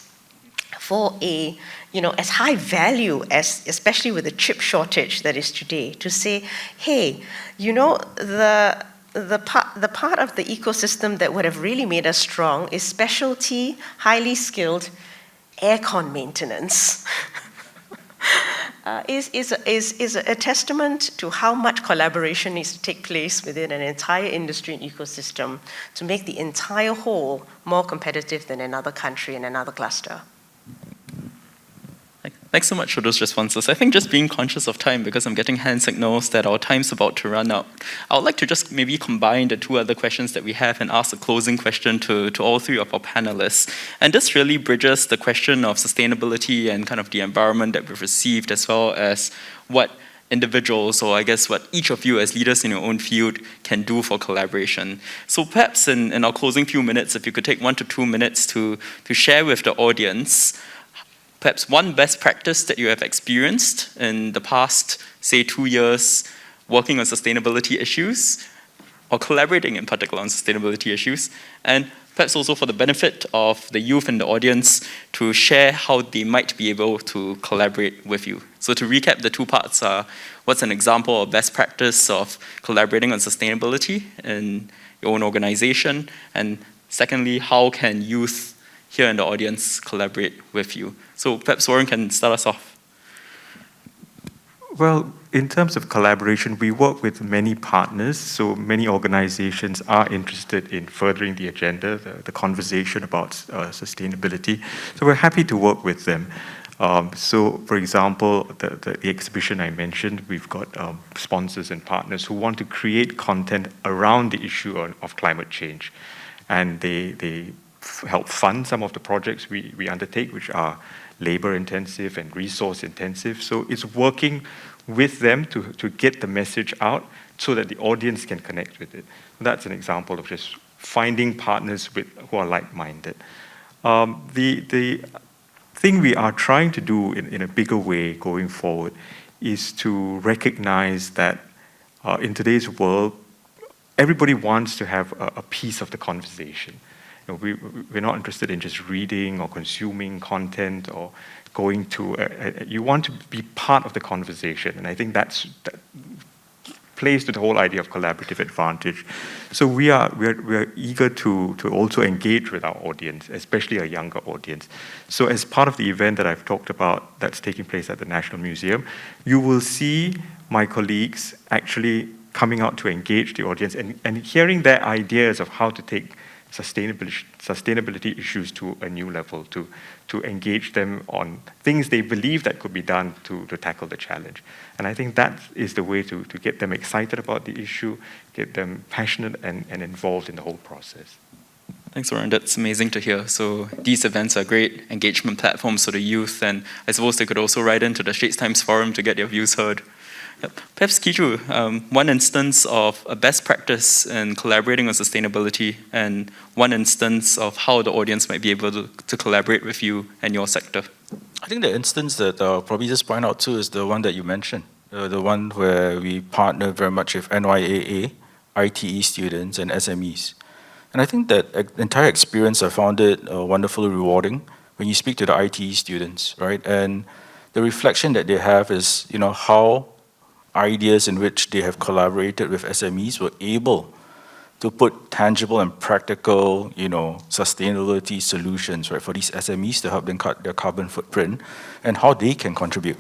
Speaker 16: for a, you know, as high value as, especially with the chip shortage that is today, to say, hey, you know, the part of the ecosystem that would have really made us strong is specialty, highly skilled aircon maintenance. Is a testament to how much collaboration needs to take place within an entire industry and ecosystem to make the entire whole more competitive than another country and another cluster.
Speaker 15: Thanks so much for those responses. I think just being conscious of time, because I'm getting hand signals that our time's about to run out, I would like to just maybe combine the two other questions that we have and ask a closing question to all three of our panelists. And this really bridges the question of sustainability and kind of the environment that we've received, as well as what individuals, or I guess what each of you as leaders in your own field can do for collaboration. So perhaps in our closing few minutes, if you could take 1 to 2 minutes to share with the audience perhaps one best practice that you have experienced in the past, say, 2 years working on sustainability issues, or collaborating in particular on sustainability issues, and perhaps also for the benefit of the youth in the audience to share how they might be able to collaborate with you. So to recap, the two parts are, what's an example or best practice of collaborating on sustainability in your own organization, and secondly, how can youth here in the audience collaborate with you? So perhaps Warren can start us off.
Speaker 18: Well, in terms of collaboration, we work with many partners, so many organizations are interested in furthering the agenda, the conversation about sustainability. So we're happy to work with them. So, for example, the exhibition I mentioned, we've got sponsors and partners who want to create content around the issue of climate change. And they help fund some of the projects we undertake, which are labor intensive and resource intensive. So it's working with them to get the message out so that the audience can connect with it. That's an example of just finding partners who are like-minded. The thing we are trying to do in a bigger way going forward is to recognize that in today's world, everybody wants to have a piece of the conversation. You know, we're not interested in just reading or consuming content or going to, you want to be part of the conversation. And I think that plays to the whole idea of collaborative advantage. So we are eager to also engage with our audience, especially a younger audience. So as part of the event that I've talked about that's taking place at the National Museum, you will see my colleagues actually coming out to engage the audience and hearing their ideas of how to take sustainability issues to a new level, to engage them on things they believe that could be done to tackle the challenge. And I think that is the way to get them excited about the issue, get them passionate and involved in the whole process.
Speaker 15: Thanks, Warren. That's amazing to hear. So these events are great engagement platforms for the youth, and I suppose they could also write into the Straits Times Forum to get their views heard. Yep. Perhaps Kee Joo, one instance of a best practice in collaborating on sustainability and one instance of how the audience might be able to collaborate with you and your sector.
Speaker 17: I think the instance that I'll probably just point out too is the one that you mentioned, the one where we partner very much with NYAA, ITE students and SMEs. And I think that entire experience, I found it wonderfully rewarding when you speak to the ITE students, right? And the reflection that they have is, you know, how ideas in which they have collaborated with SMEs were able to put tangible and practical, you know, sustainability solutions, right, for these SMEs to help them cut their carbon footprint and how they can contribute,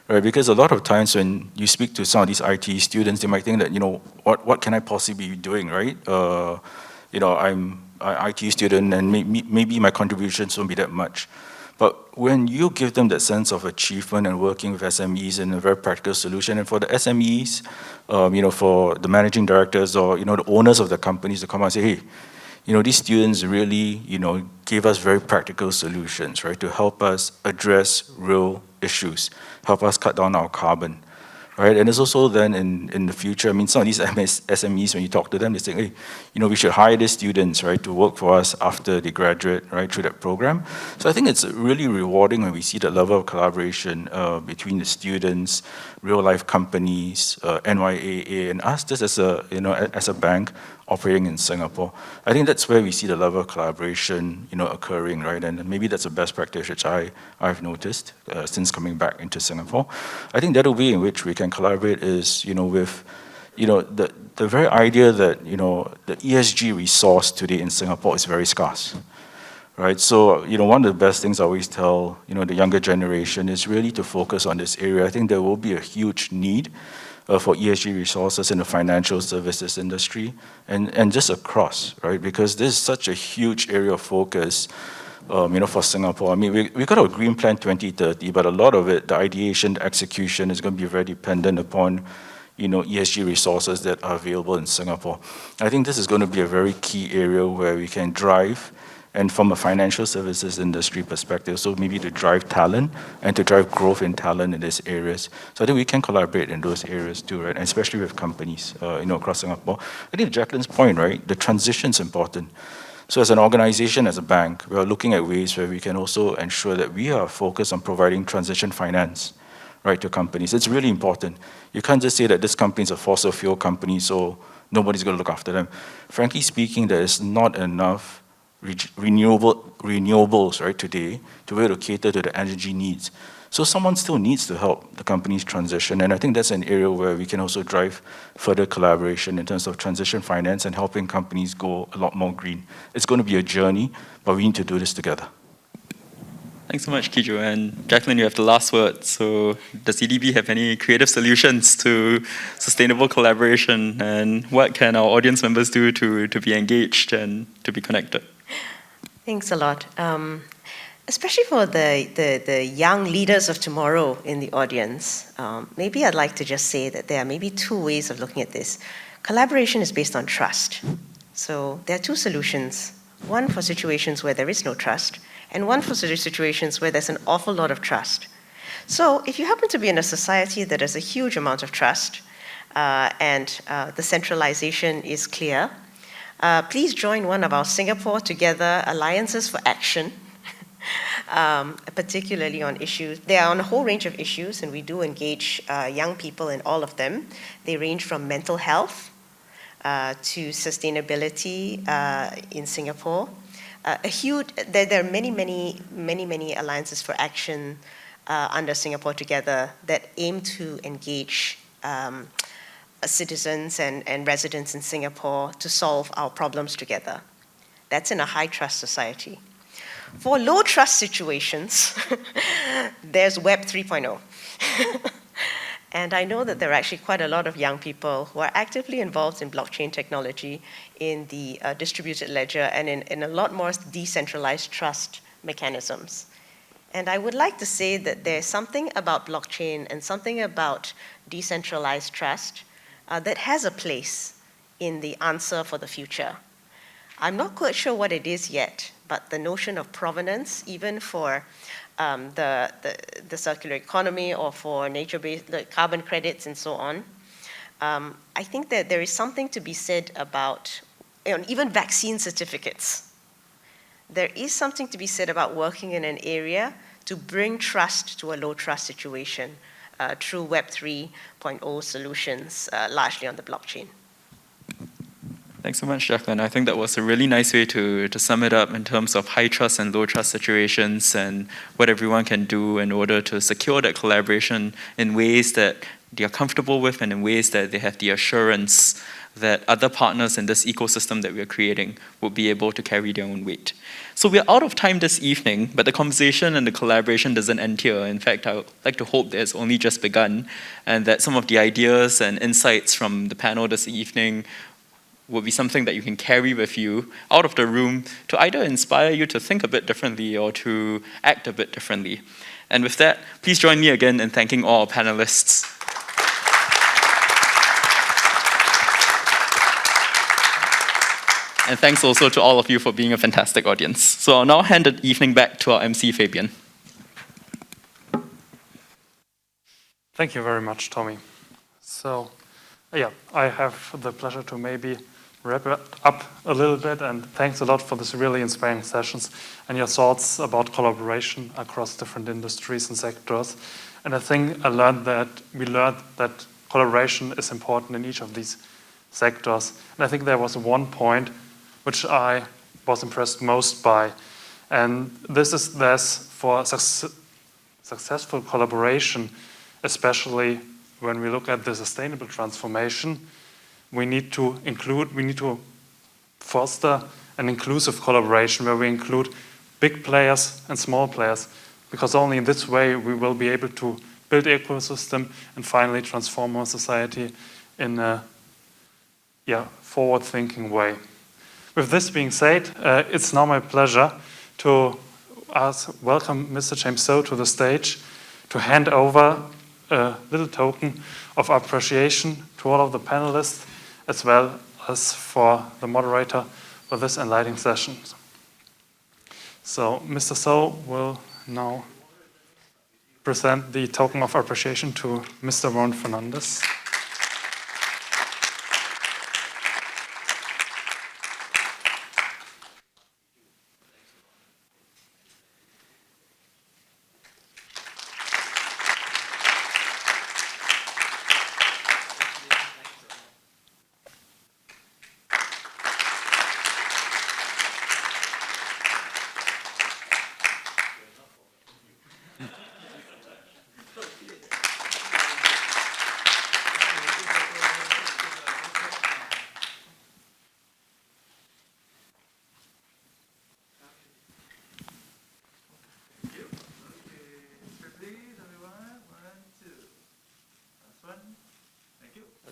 Speaker 17: right? Because a lot of times when you speak to some of these IT students, they might think that, you know, what can I possibly be doing, right? You know, I'm an IT student and maybe my contributions won't be that much. But when you give them that sense of achievement and working with SMEs in a very practical solution, and for the SMEs, you know, for the managing directors or, you know, the owners of the companies to come out and say, hey, you know, these students really, you know, gave us very practical solutions, right, to help us address real issues, help us cut down our carbon, right? And it's also then in the future, I mean, some of these SMEs, when you talk to them, they say, hey, you know, we should hire these students, right, to work for us after they graduate, right, through that program. So I think it's really rewarding when we see that level of collaboration between the students, real-life companies, NYAA, and us just as a, you know, as a bank operating in Singapore. I think that's where we see the level of collaboration, you know, occurring, right? And maybe that's a best practice which I've noticed since coming back into Singapore. I think the other way in which we can collaborate is, you know, with, you know, the very idea that, you know, the ESG resource today in Singapore is very scarce, right? So, you know, one of the best things I always tell, you know, the younger generation is really to focus on this area. I think there will be a huge need for ESG resources in the financial services industry and just across, right? Because this is such a huge area of focus, you know, for Singapore. I mean, we got a Green Plan 2030, but a lot of it, the ideation, the execution is going to be very dependent upon, you know, ESG resources that are available in Singapore. I think this is going to be a very key area where we can drive, and from a financial services industry perspective, so maybe to drive talent and to drive growth in talent in these areas. So I think we can collaborate in those areas too, right? And especially with companies, you know, across Singapore. I think Jacqueline's point, right? The transition's important. So as an organization, as a bank, we are looking at ways where we can also ensure that we are focused on providing transition finance, right, to companies. It's really important. You can't just say that this company is a fossil fuel company, so nobody's going to look after them. Frankly speaking, there is not enough renewables, right, today to be able to cater to the energy needs. So someone still needs to help the company's transition, and I think that's an area where we can also drive further collaboration in terms of transition finance and helping companies go a lot more green. It's going to be a journey, but we need to do this together.
Speaker 15: Thanks so much, Kee Joo. And Jacqueline, you have the last word. So does EDB have any creative solutions to sustainable collaboration, and what can our audience members do to be engaged and to be connected?
Speaker 16: Thanks a lot. Especially for the young leaders of tomorrow in the audience, maybe I'd like to just say that there are maybe two ways of looking at this. Collaboration is based on trust. So there are two solutions one for situations where there is no trust, and one for situations where there's an awful lot of trust. So if you happen to be in a society that has a huge amount of trust, and the centralization is clear, please join one of our Singapore Together Alliances for Action, particularly on issues. They are on a whole range of issues, and we do engage young people in all of them. They range from mental health to sustainability in Singapore. There are many alliances for action under Singapore Together that aim to engage citizens and residents in Singapore to solve our problems together. That's in a high trust society. For low trust situations, there's Web 3.0. And I know that there are actually quite a lot of young people who are actively involved in blockchain technology, in the distributed ledger, and in a lot more decentralized trust mechanisms. And I would like to say that there's something about blockchain and something about decentralized trust that has a place in the answer for the future. I'm not quite sure what it is yet, but the notion of provenance, even for the circular economy or for nature-based carbon credits and so on, I think that there is something to be said about even vaccine certificates. There is something to be said about working in an area to bring trust to a low-trust situation through Web 3.0 solutions, largely on the blockchain.
Speaker 15: Thanks so much, Jacqueline. I think that was a really nice way to sum it up in terms of high trust and low trust situations and what everyone can do in order to secure that collaboration in ways that they are comfortable with and in ways that they have the assurance that other partners in this ecosystem that we are creating will be able to carry their own weight. So we're out of time this evening, but the conversation and the collaboration doesn't end here. In fact, I would like to hope that it's only just begun and that some of the ideas and insights from the panel this evening will be something that you can carry with you out of the room to either inspire you to think a bit differently or to act a bit differently. And with that, please join me again in thanking all our panelists. And thanks also to all of you for being a fantastic audience. So I'll now hand the evening back to our MC, Fabian.
Speaker 12: Thank you very much, Tommy. So, yeah, I have the pleasure to maybe wrap it up a little bit, and thanks a lot for this really inspiring sessions and your thoughts about collaboration across different industries and sectors. And I think we learned that collaboration is important in each of these sectors. And I think there was one point which I was impressed most by, and this is for successful collaboration, especially when we look at the sustainable transformation, we need to foster an inclusive collaboration where we include big players and small players, because only in this way we will be able to build an ecosystem and finally transform our society in a forward-thinking way. With this being said, it's now my pleasure to welcome Mr. James Soh to the stage to hand over a little token of appreciation to all of the panelists, as well as for the moderator for this enlightening session. So Mr. Soh will now present the token of appreciation to Mr. Warren Fernandez.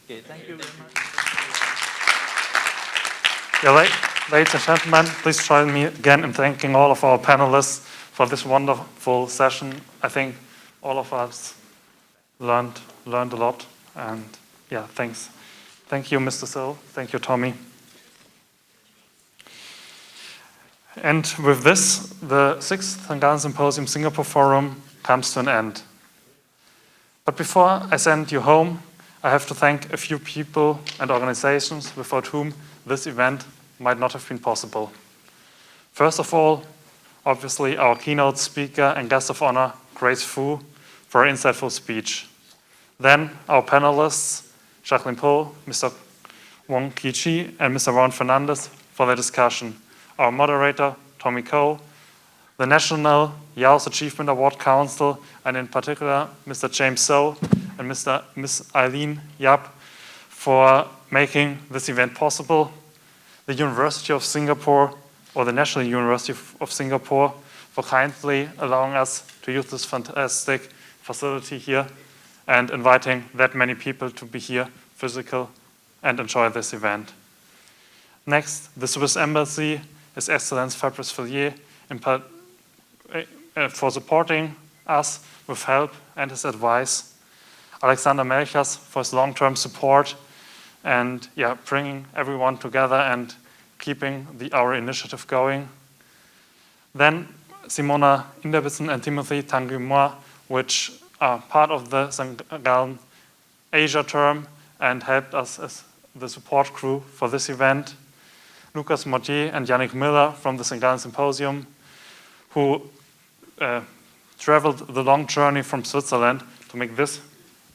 Speaker 15: Okay, thank you very much.
Speaker 12: Yeah, ladies and gentlemen, please join me again in thanking all of our panelists for this wonderful session. I think all of us learned a lot, and yeah, thanks. Thank you, Mr. Soh. Thank you, Tommy. And with this, the 6th Gallen Symposium Singapore Forum comes to an end. But before I send you home, I have to thank a few people and organizations without whom this event might not have been possible. First of all, obviously our keynote speaker and guest of honor, Grace Fu, for her insightful speech. Then our panelists, Jacqueline Poh, Mr. Wong Kee Joo, and Mr. Warren Fernandez for their discussion. Our moderator, Tommy Koh, the National Youth Achievement Award Council, and in particular, Mr. James So and Ms. Eileen Yap for making this event possible. The University of Singapore, or the National University of Singapore, for kindly allowing us to use this fantastic facility here and inviting that many people to be here physical and enjoy this event. Next, the Swiss Embassy, His Excellency Fabrice Filliez, for supporting us with help and his advice. Alexander Melchers for his long-term support and bringing everyone together and keeping our initiative going. Then Simona Inderbitzen and Timothy Tanguy-Moir, which are part of the St. Gallen Asia term and helped us as the support crew for this event. Lucas Mortier and Yannick Miller from the St. Gallen Symposium, who traveled the long journey from Switzerland to make this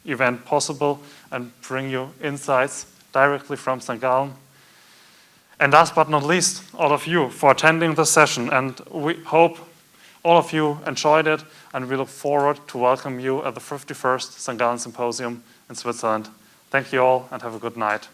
Speaker 12: event possible and bring you insights directly from St. Gallen. And last but not least, all of you for attending the session, and we hope all of you enjoyed it, and we look forward to welcome you at the 51st St. Gallen Symposium in Switzerland. Thank you all and have a good night.